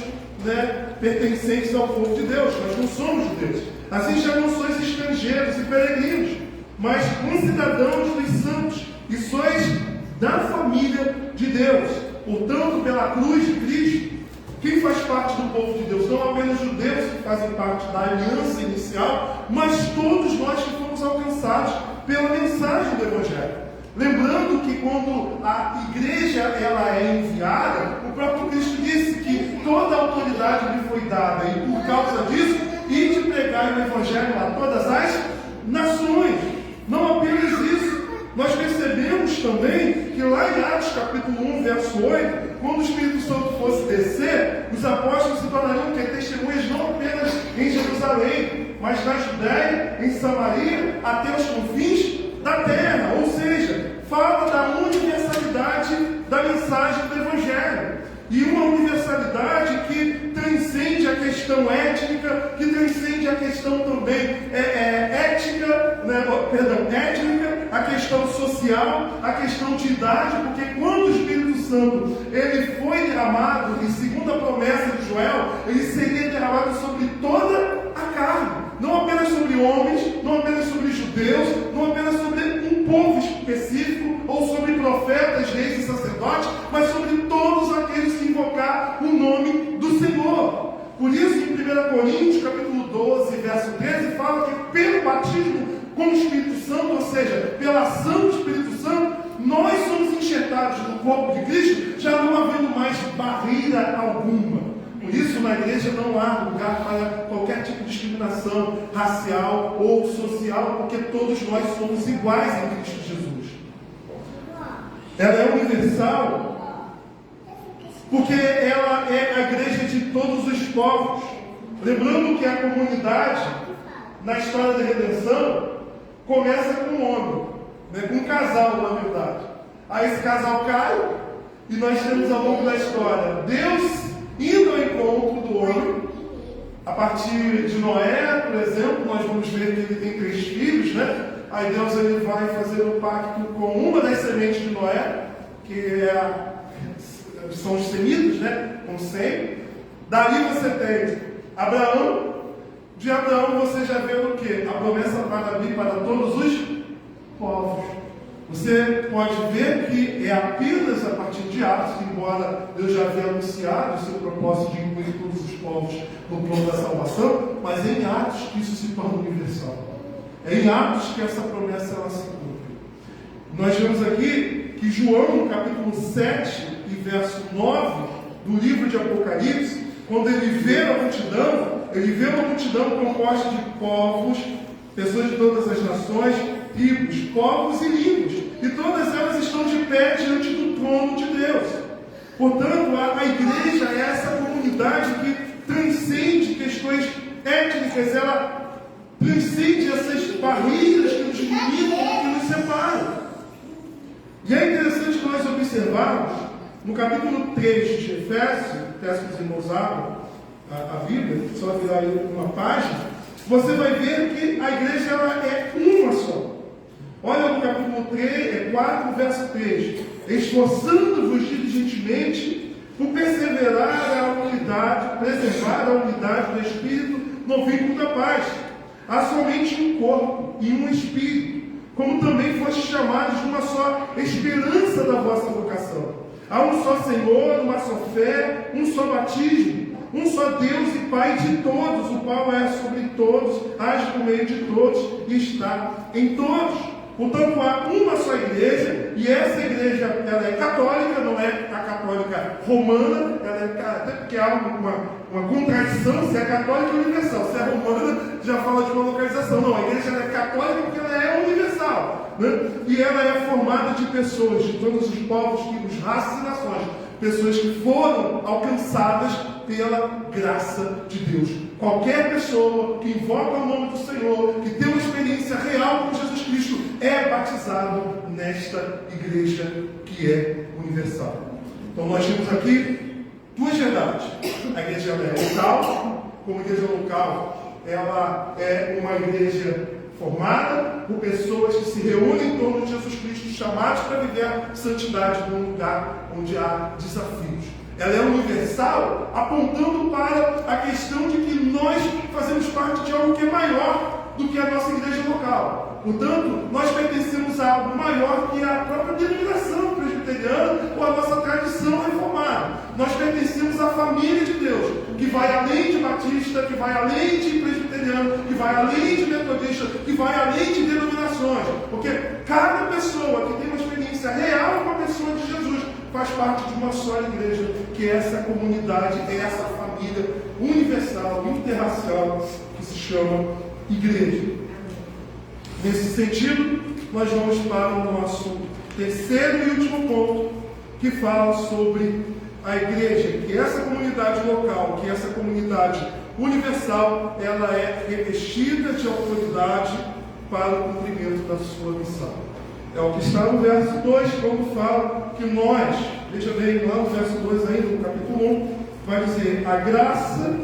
S6: pertencentes ao povo de Deus, nós não somos judeus. Assim já não sois estrangeiros e peregrinos, mas concidadãos dos santos, e sois da família de Deus. Portanto, pela cruz de Cristo, quem faz parte do povo de Deus? Não apenas judeus que fazem parte da aliança inicial, mas todos nós que fomos alcançados pela mensagem do Evangelho. Lembrando que quando a igreja ela é enviada, o próprio Cristo disse que toda a autoridade lhe foi dada, e por causa disso, ide pregar o Evangelho a todas as nações. Não apenas isso, nós percebemos também que lá em Atos capítulo 1, verso 8, quando o Espírito Santo fosse descer, os apóstolos se tornariam testemunhas não apenas em Jerusalém, mas na Judéia, em Samaria, até os confins da terra. Ou seja, fala da universalidade da mensagem do Evangelho. E uma universalidade que transcende a questão étnica, que transcende a questão também étnica, a questão social, a questão de idade, porque quando o Espírito Santo ele foi derramado, e segundo a promessa de Joel, ele seria derramado sobre toda a carne, não apenas apenas sobre homens, não apenas sobre judeus, não apenas sobre um povo específico, ou sobre profetas, reis e sacerdotes, mas sobre todos aqueles que invocar o nome do Senhor. Por isso, em 1 Coríntios, capítulo 12, verso 13, fala que pelo batismo com o Espírito Santo, ou seja, pela ação do Espírito Santo, nós somos enxertados no corpo de Cristo, já não havendo mais barreira alguma. Por isso, na igreja não há lugar para qualquer tipo de discriminação racial ou social, porque todos nós somos iguais em Cristo Jesus. Ela é universal, porque ela é a igreja de todos os povos. Lembrando que a comunidade, na história da redenção, começa com um homem, né, com um casal, na verdade. Aí esse casal cai, e nós temos ao longo da história Deus indo ao encontro do homem. A partir de Noé, por exemplo, nós vamos ver que ele tem 3 filhos, né? Aí Deus ele vai fazer um pacto com uma das sementes de Noé, que são os semitas, né? Com Sem. Dali você tem Abraão. De Abraão você já vê o quê? A promessa para vir para todos os povos. Você pode ver que é apenas a partir de Atos, embora Deus já havia anunciado o seu propósito de incluir todos os povos no plano da salvação, mas é em Atos que isso se torna universal. É em Atos que essa promessa ela se cumpre. Nós vemos aqui que João, no capítulo 7 e verso 9 do livro de Apocalipse, quando ele vê a multidão, ele vê uma multidão composta de povos, pessoas de todas as nações, tribos, povos e línguas, e todas elas estão de pé diante do trono de Deus. Portanto, a igreja é essa comunidade que transcende questões étnicas, ela transcende essas barreiras que nos limitam, que nos separam. E é interessante que nós observarmos, no capítulo 3 de Efésios, até se os irmãos abram a Bíblia, só virar aí uma página, você vai ver que a igreja ela é uma só. Olha no capítulo 4, verso 3. Esforçando-vos diligentemente por perseverar a unidade, preservar a unidade do Espírito no vínculo da paz. Há somente um corpo e um Espírito, como também fostes chamados de uma só esperança da vossa vocação. Há um só Senhor, uma só fé, um só batismo, um só Deus e Pai de todos, o qual é sobre todos, age por meio de todos e está em todos. Portanto, há uma só igreja, e essa igreja ela é católica, não é a católica romana, até porque há uma contradição, se é católica ou universal. Se é romana, já fala de uma localização. Não, a igreja ela é católica porque ela é universal, né? E ela é formada de pessoas de todos os povos, tribos, raças e nações. Pessoas que foram alcançadas pela graça de Deus. Qualquer pessoa que invoca o nome do Senhor, que tem uma experiência real com Jesus Cristo, é batizado nesta igreja que é universal. Então nós temos aqui 2 verdades. A igreja ela é local, como igreja local, ela é uma igreja formada por pessoas que se reúnem em torno de Jesus Cristo, chamados para viver a santidade num lugar onde há desafios. Ela é universal, apontando para a questão de que nós fazemos parte de algo que é maior do que a nossa igreja local. Portanto, nós pertencemos a algo maior que a própria denominação presbiteriana ou a nossa tradição reformada. Nós pertencemos à família de Deus, que vai além de batista, que vai além de presbiteriano, que vai além de metodista, que vai além de denominações. Porque cada pessoa que tem uma experiência real com a pessoa de Jesus faz parte de uma só igreja, que é essa comunidade, é essa família universal, interracial, que se chama igreja. Nesse sentido, nós vamos para o nosso terceiro e último ponto, que fala sobre a igreja, que essa comunidade local, que essa comunidade universal, ela é revestida de autoridade para o cumprimento da sua missão. É o que está no verso 2, quando fala que nós, veja bem, lá no verso 2 ainda, no capítulo 1, vai dizer: a graça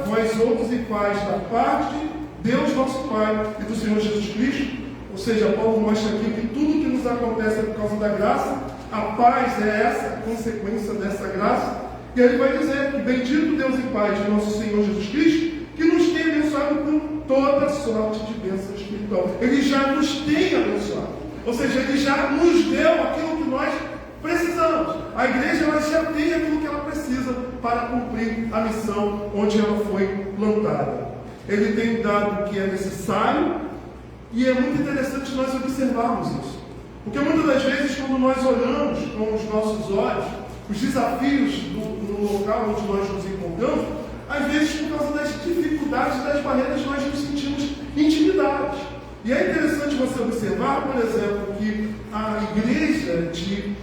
S6: vós outros iguais da parte de Deus nosso Pai e do Senhor Jesus Cristo. Ou seja, Paulo mostra aqui que tudo que nos acontece é por causa da graça, a paz é essa consequência dessa graça, e ele vai dizer que bendito Deus e Pai de nosso Senhor Jesus Cristo, que nos tem abençoado abençoado com toda sorte de bênção espiritual. Ele já nos tem abençoado. Ou seja, Ele já nos deu aquilo que nós precisamos. A igreja ela já tem aquilo que ela precisa para cumprir a missão onde ela foi plantada. Ele tem dado o que é necessário e é muito interessante nós observarmos isso. Porque muitas das vezes, quando nós olhamos com os nossos olhos os desafios no local onde nós nos encontramos, às vezes por causa das dificuldades, das barreiras, nós nos sentimos intimidados. E é interessante você observar, por exemplo, que a igreja de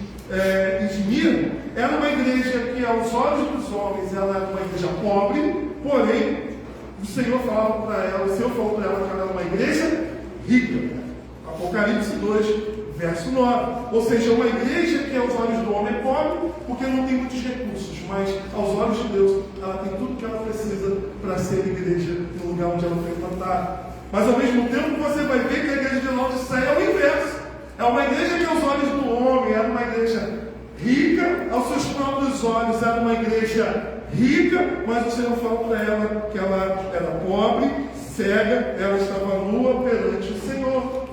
S6: Esmirna era uma igreja que, aos olhos dos homens, ela era uma igreja pobre, porém, o Senhor falava para ela, o Senhor falou para ela que ela era uma igreja rica. Apocalipse 2, verso 9. Ou seja, uma igreja que aos olhos do homem é pobre, porque não tem muitos recursos, mas aos olhos de Deus, ela tem tudo que ela precisa para ser igreja no lugar onde ela foi plantada. Mas ao mesmo tempo você vai ver que a igreja de Laodiceia é o inverso. É uma igreja que aos olhos do homem era uma igreja rica, aos seus próprios olhos era uma igreja rica, mas o Senhor falou para ela que ela era pobre, cega, ela estava nua perante o Senhor.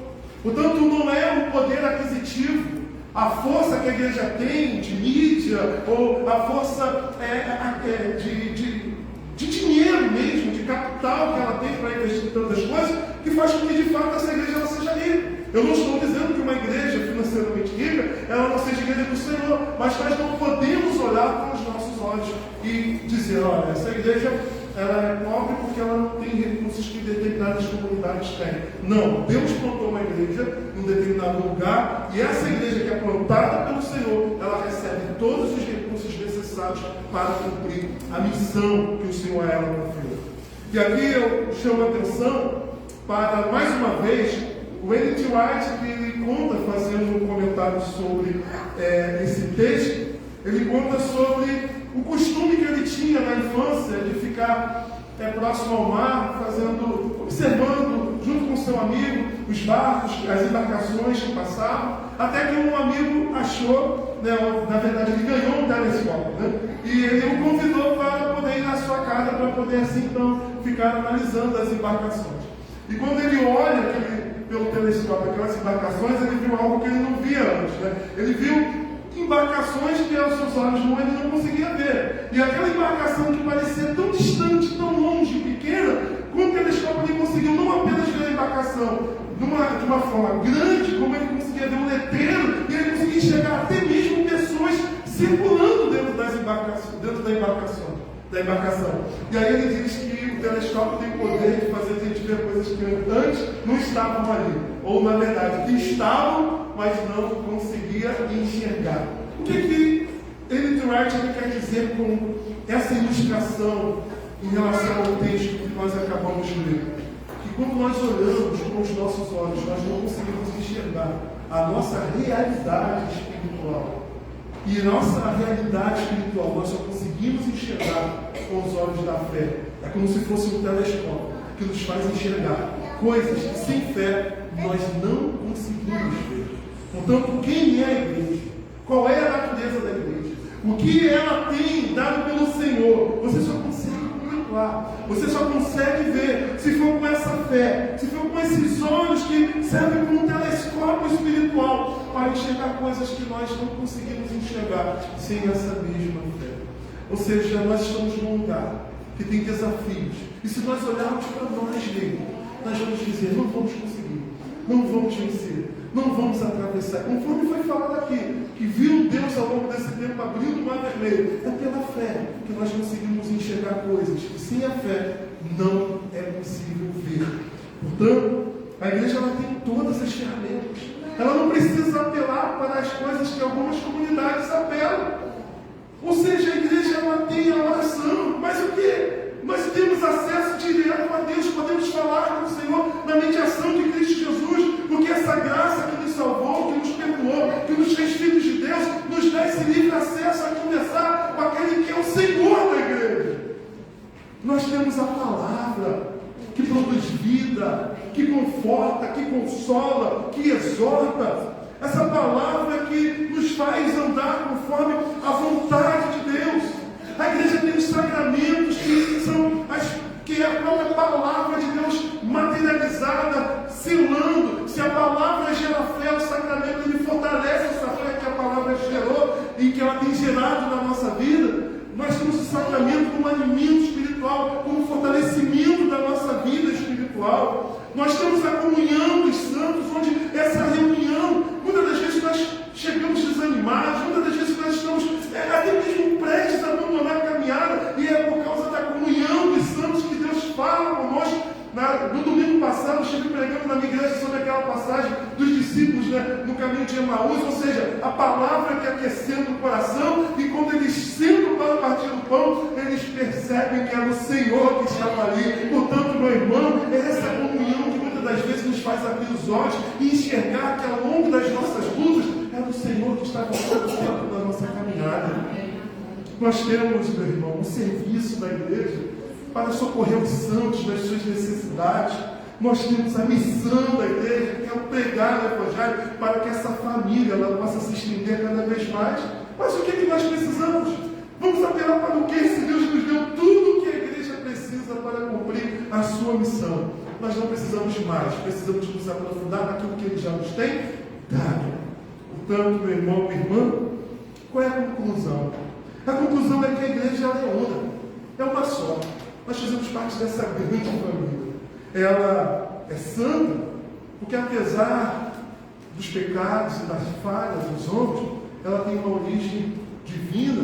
S6: Portanto, não é o poder aquisitivo, a força que a igreja tem de mídia, ou a força de dinheiro mesmo, de capital que ela tem para investir em tantas coisas, que faz com que de fato essa igreja ela seja rica. Eu não estou dizendo que uma igreja financeiramente rica, ela não seja igreja do Senhor, mas nós não podemos olhar com os nossos olhos e dizer, olha, essa igreja ela é pobre porque ela não tem recursos que determinadas comunidades têm. Não, Deus plantou uma igreja em um determinado lugar, e essa igreja que é plantada pelo Senhor, ela recebe todos os recursos necessários para cumprir a missão que o Senhor a ela confiou. E aqui eu chamo a atenção para, mais uma vez, o Ellen G. White, que ele conta, fazendo um comentário sobre esse texto, ele conta sobre o costume que ele tinha na infância de ficar próximo ao mar, observando, junto com seu amigo, os barcos, as embarcações que passavam, até que um amigo achou, na verdade ele ganhou um telescópio, e ele o convidou para poder ir na sua casa, para poder assim então ficar analisando as embarcações. E quando ele olha pelo telescópio aquelas embarcações, ele viu algo que ele não via antes. Ele viu embarcações que aos seus olhos ele não conseguia ver. E aquela embarcação que parecia tão distante, tão longe, pequena, com o telescópio ele conseguiu não apenas ver a embarcação de uma forma grande, como ele conseguia ver um letreiro, e ele conseguia enxergar até mesmo pessoas circulando dentro da embarcação. E aí ele diz que o telescópio tem o poder de fazer a gente ver coisas que antes não estavam ali, ou na verdade que estavam, mas não conseguia enxergar. O que Ellen G. White quer dizer com essa ilustração em relação ao texto que nós acabamos de ler? Que quando nós olhamos com os nossos olhos, nós não conseguimos enxergar a nossa realidade espiritual. E nossa realidade espiritual nós só conseguimos enxergar com os olhos da fé. É como se fosse um telescópio que nos faz enxergar coisas que sem fé nós não conseguimos ver. Portanto, quem é a igreja? Qual é a natureza da igreja? O que ela tem dado pelo Senhor? Você só consegue contemplar, você só consegue ver se for com essa fé, se for com esses olhos que servem como um telescópio espiritual para enxergar coisas que nós não conseguimos enxergar sem essa mesma fé. Ou seja, nós estamos num lugar que tem desafios, e se nós olharmos para nós mesmos, nós vamos dizer, não vamos conseguir, não vamos vencer, não vamos atravessar. Conforme foi falado aqui, que viu Deus ao longo desse tempo abrindo o mar vermelho, é pela fé que nós conseguimos enxergar coisas que sem a fé não é possível ver. Portanto, a igreja ela tem todas as ferramentas. Ela não precisa apelar para as coisas que algumas comunidades apelam. Ou seja, a igreja ela tem a oração, mas o quê? Nós temos acesso direto a Deus, podemos falar com o Senhor na mediação de Cristo Jesus, porque essa graça que nos salvou, que nos perdoou, que nos fez filhos de Deus, nos dá esse livre acesso a conversar com aquele que é o Senhor da igreja. Nós temos a palavra que produz vida, que conforta, que consola, que exorta. Essa palavra que nos faz andar conforme a vontade de Deus. A igreja tem os sacramentos que é a própria palavra de Deus materializada, selando. Se a palavra gera fé, o sacramento ele fortalece essa fé que a palavra gerou e que ela tem gerado na nossa vida. Nós temos o sacramento como alimento espiritual, como fortalecimento da nossa vida espiritual. Nós temos a comunhão dos santos, onde essa reunião, muitas das vezes nós chegamos desanimados, muitas das vezes nós estamos até mesmo prestes a abandonar a caminhada, e é por causa da comunhão dos santos que Deus fala conosco. No domingo passado, eu estive pregando na minha igreja sobre aquela passagem dos discípulos, né, no caminho de Emaús, ou seja, a palavra que aquecendo o coração, e quando eles sentam para partir o pão, eles percebem que é o Senhor que estava ali. Portanto, meu irmão, é essa comunhão que muitas das vezes nos faz abrir os olhos e enxergar que ao longo das nossas lutas, é o Senhor que está passando o tempo da nossa caminhada. Nós temos, meu irmão, um serviço da igreja para socorrer os santos das suas necessidades. Nós temos a missão da igreja, que é pregar o Evangelho, para que essa família ela possa se estender cada vez mais. Mas o que é que nós precisamos? Vamos apelar para o que? Se Deus nos deu tudo o que a igreja precisa para cumprir a sua missão. Nós não precisamos mais, precisamos nos aprofundar naquilo que Ele já nos tem dado. Portanto, meu irmão, minha irmã, qual é a conclusão? A conclusão é que a igreja ela é una, é uma só. Nós fazemos parte dessa grande família. Ela é santa, porque apesar dos pecados e das falhas dos homens, ela tem uma origem divina.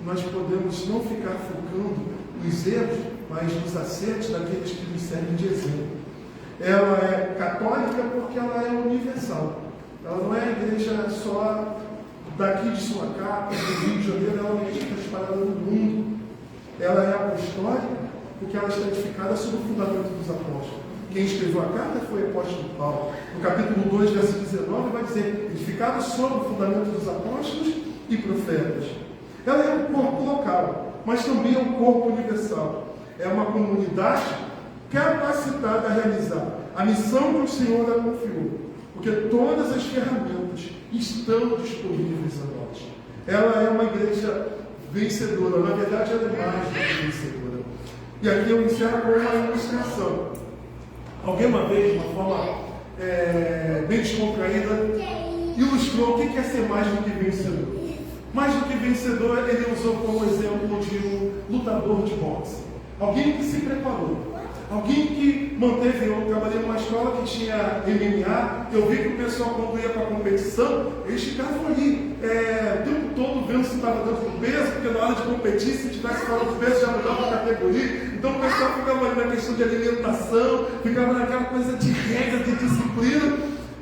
S6: Nós podemos não ficar focando nos erros, mas nos acertos daqueles que nos servem de exemplo. Ela é católica porque ela é universal. Ela não é a igreja só daqui de Sorocaba, do Rio de Janeiro, ela é uma igreja que está espalhada no mundo. Ela é apostólica porque ela está edificada sobre o fundamento dos apóstolos. Quem escreveu a carta foi o apóstolo Paulo. No capítulo 2, verso 19, vai dizer: edificada sobre o fundamento dos apóstolos e profetas. Ela é um corpo local, mas também é um corpo universal. É uma comunidade capacitada a realizar a missão que o Senhor a confiou, porque todas as ferramentas estão disponíveis a nós. Ela é uma igreja vencedora. Na verdade, ela é mais do que vencedora. E aqui eu encerro com uma ilustração. Alguém uma vez, de uma forma bem descontraída, ilustrou o que é ser mais do que vencedor. Mais do que vencedor, ele usou como exemplo de um lutador de boxe. Alguém que se preparou. Alguém que manteve. Eu trabalhei numa escola que tinha MMA. Eu vi que o pessoal, quando ia para a competição, eles ficavam ali o tempo todo vendo se estava dentro do peso, porque na hora de competir, se tivesse fora do peso, já mudava a categoria. Então o pessoal ficava ali na questão de alimentação, ficava naquela coisa de regra, de disciplina.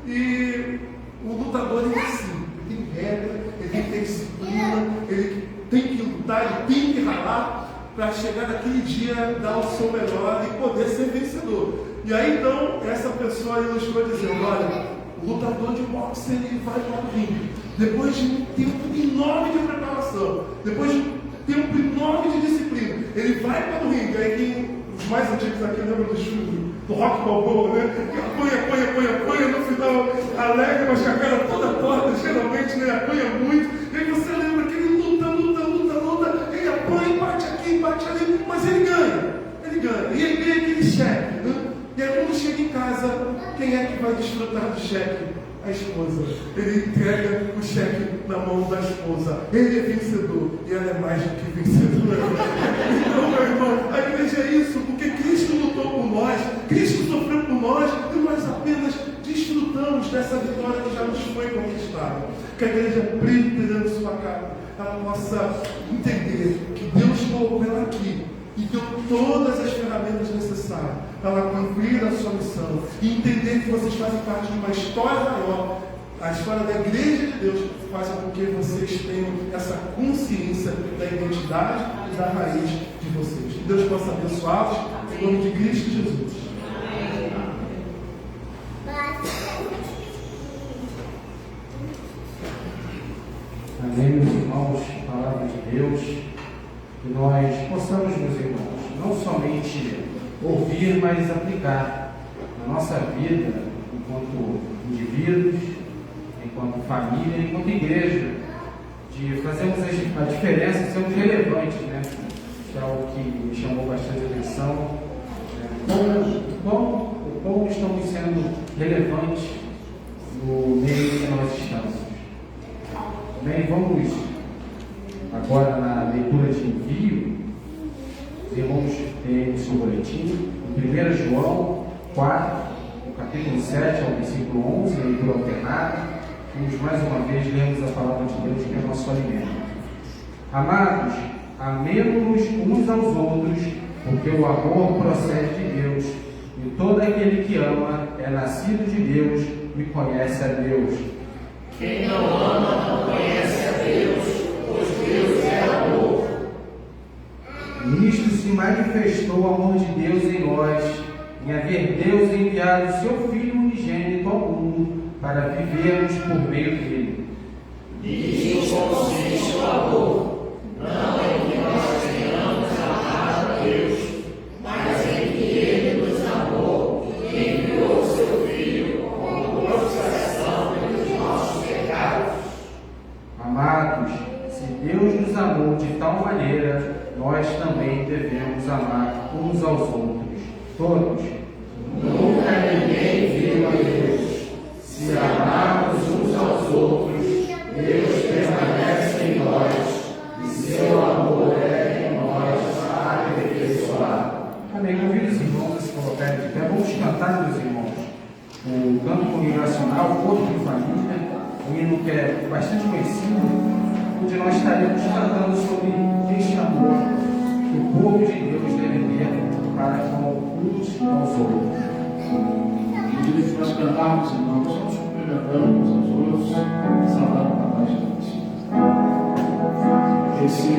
S6: E o lutador é assim: ele tem regra, ele tem que ter disciplina, ele tem que lutar, ele tem que ralar, para chegar naquele dia, dar o seu melhor e poder ser vencedor. E aí então, essa pessoa ilustrou dizendo: olha, o lutador de boxe, ele vai para o ringue, depois de um tempo enorme de preparação, depois de um tempo enorme de disciplina, ele vai para o ringue. Aí os mais antigos aqui lembram do filme do Rock Balboa, né? Apanha, no final alegre, mas com a cara toda torta, geralmente, né? Apanha muito. E aí você lembra que ele luta, ele apanha, bate aqui, bate ali, mas ele ganha. E ele ganha aquele cheque, né? E aí quando chega em casa, quem é que vai desfrutar do cheque? A esposa. Ele entrega o cheque na mão da esposa. Ele é vencedor e ela é mais do que vencedora. Então, meu irmão, a igreja é isso, porque Cristo lutou por nós, Cristo sofreu por nós, e nós apenas desfrutamos dessa vitória que já nos foi conquistada. Que a igreja brilhe dentro de sua cara, ela possa entender que Deus colocou ela aqui e deu todas as ferramentas necessárias para ela cumprir a sua missão, e entender que vocês fazem parte de uma história maior. A história da igreja de Deus faz com que vocês tenham essa consciência da identidade e da raiz de vocês. Que Deus possa abençoá-los em nome de Cristo Jesus.
S5: Amém, meus irmãos, palavra de Deus, que nós possamos, meus irmãos, não somente ouvir, mas aplicar na nossa vida, enquanto indivíduos, enquanto família, enquanto igreja, de fazermos a diferença, sermos relevantes, né? Que é algo que me chamou bastante atenção, né? Como estamos sendo relevantes no meio que nós estamos. Bem, vamos agora na leitura de envio. Os irmãos têm o seu boletim, 1 João 4, do capítulo 7 ao versículo 11, leitura alternada. Vamos mais uma vez lermos a palavra de Deus, que é nosso alimento. Amados, amemo-nos uns aos outros, porque o amor procede de Deus, e todo aquele que ama é nascido de Deus e conhece a Deus.
S2: Quem não ama não conhece a Deus, pois Deus é amor.
S5: Nisto se manifestou o amor de Deus em nós, em haver Deus enviado o seu Filho unigênito ao mundo, para vivermos por meio dele.
S2: Nisto consiste o amor. Não em que nós tenhamos amado a Deus, mas em que Ele nos amou e enviou o seu Filho como propiciação pelos nossos pecados.
S5: Amados, se Deus nos amou de tal maneira, nós também devemos amar uns aos outros. Todos.
S2: Nunca ninguém viu a Deus. Se amarmos uns aos outros, Deus permanece em nós. Seu amor é em nós aperfeiçoado.
S5: Amém. Convido os irmãos a se colocarem de pé. Vamos cantar, meus irmãos, o canto congregacional, Corpo de Família, um hino que é bastante conhecido, onde nós estaremos tratando sobre este amor que o povo de Deus deve ter para com uns aos outros.
S1: À medida que nós cantarmos, irmãos, vamos cumprimentando uns aos outros, saudando a paz de Deus.
S2: Essa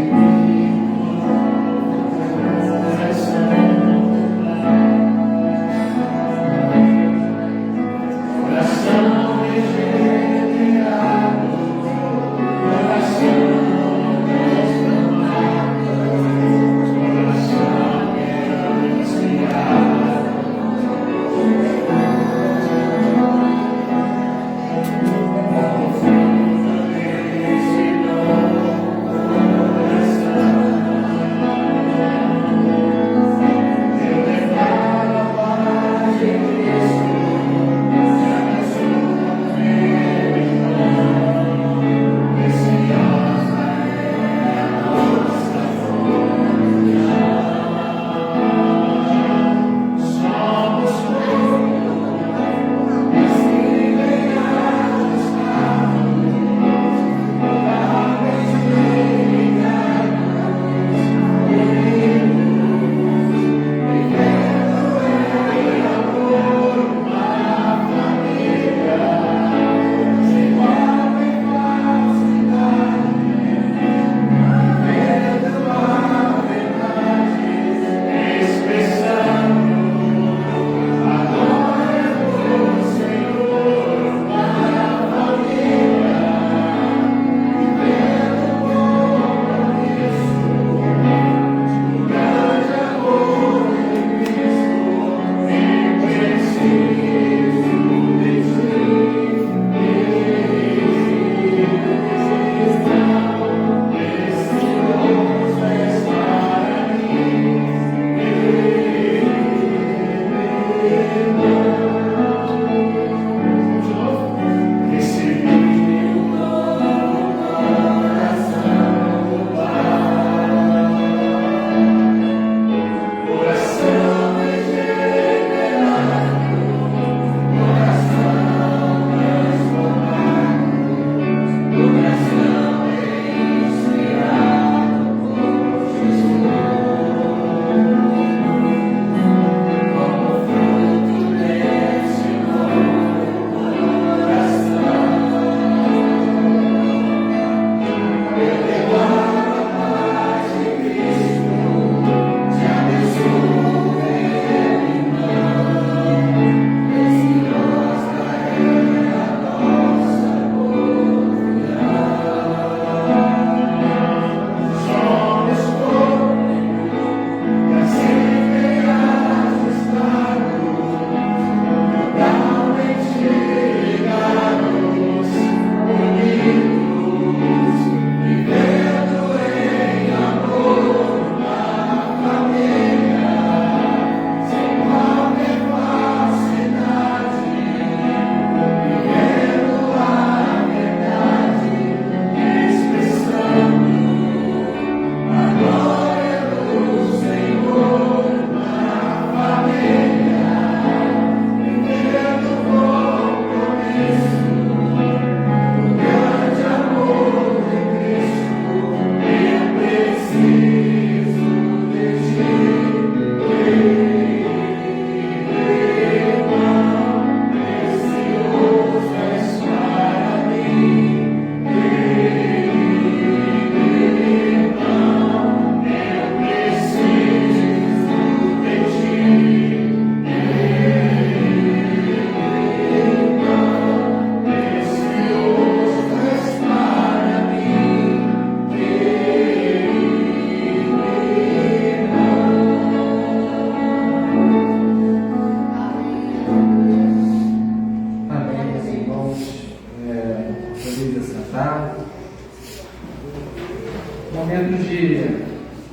S5: momento de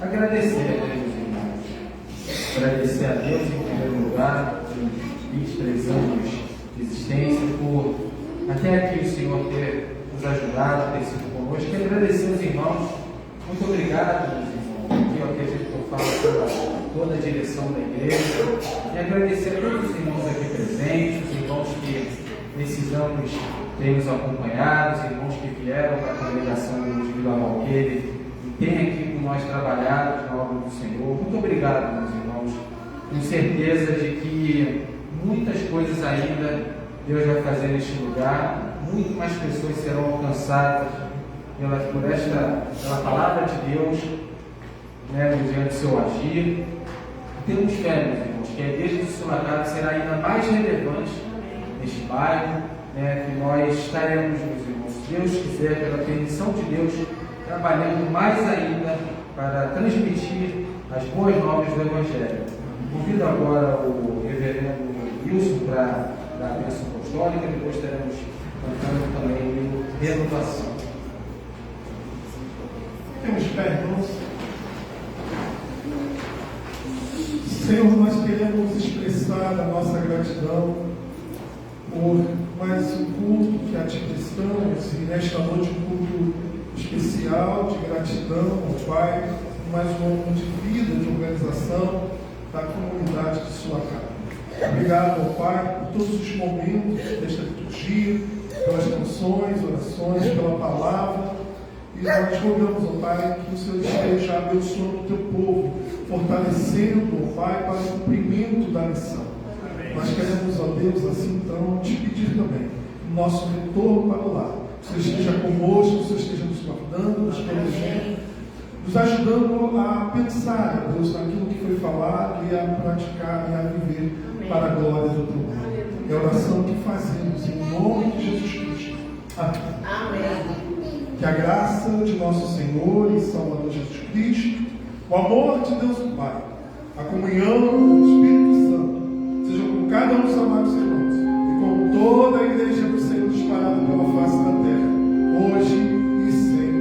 S5: agradecer, meus irmãos. Agradecer a Deus em primeiro lugar, pelos 23 anos de existência, por até aqui o Senhor ter nos ajudado, ter sido conosco. E agradecer aos irmãos. Muito obrigado, meus irmãos. Aqui eu acredito que eu falo por toda a direção da igreja. E agradecer a todos os irmãos aqui presentes, os irmãos que nesses anos têm nos acompanhado, os irmãos que vieram para a congregação de Vila Valqueire e têm aqui com nós trabalhado na obra do Senhor. Muito obrigado, meus irmãos. Tenho certeza de que muitas coisas ainda Deus vai fazer neste lugar, muito mais pessoas serão alcançadas pela palavra de Deus, mediante o seu agir. Temos fé, meus irmãos, que a igreja de Sorocaba será ainda mais relevante neste bairro, que nós estaremos, meus irmãos, se Deus quiser, pela permissão de Deus, trabalhando mais ainda para transmitir as boas novas do Evangelho. Convido agora o reverendo Wilson para dar a bênção apostólica, depois teremos cantando também o Renovação.
S6: Temos pé, irmãos. Senhor, nós queremos expressar a nossa gratidão por mais um culto que a ti prestamos, e nesta noite um culto especial de gratidão ao Pai, mais um ano de vida, de organização da comunidade de Sorocaba. Obrigado ao Pai por todos os momentos desta liturgia, pelas canções, orações, pela palavra. E nós rogamos ao Pai que o Senhor esteja abençoando o teu povo, fortalecendo, ó Pai, para o cumprimento da missão. Amém. Nós queremos, ó Deus, assim então, te pedir também, no nosso retorno para o lar, que o Senhor esteja conosco, que o Senhor esteja nos guardando, nos protegendo, nos ajudando a pensar, ó Deus, naquilo que foi falado e a praticar e a viver para a glória do teu nome. É a oração que fazemos em nome de Jesus Cristo. Amém.
S2: Amém.
S6: Que a graça de nosso Senhor e Salvador Jesus Cristo, o amor de Deus o Pai, a comunhão do Espírito Santo, sejam com cada um dos amados irmãos e com toda a igreja do Senhor disparada pela face da terra, hoje e sempre.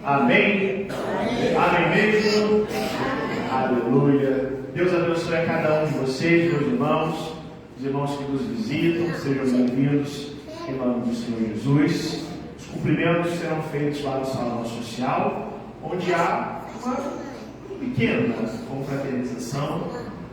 S1: Amém? Amém mesmo? Aleluia. Deus abençoe a cada um de vocês, meus irmãos, os irmãos que nos visitam, sejam bem-vindos em nome do Senhor Jesus. Os cumprimentos serão feitos lá no salão social, onde há uma pequena confraternização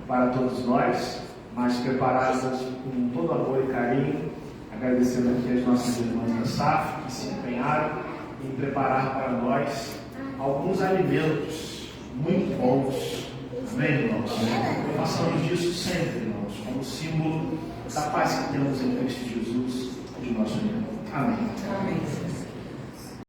S1: para todos nós, mas preparadas com todo amor e carinho, agradecendo aqui as nossas irmãs da SAF que se empenharam em preparar para nós alguns alimentos muito bons. Amém, irmãos? Façamos disso sempre, irmãos, como símbolo da paz que temos em Cristo Jesus, de nosso irmão. Amém.
S2: Amém.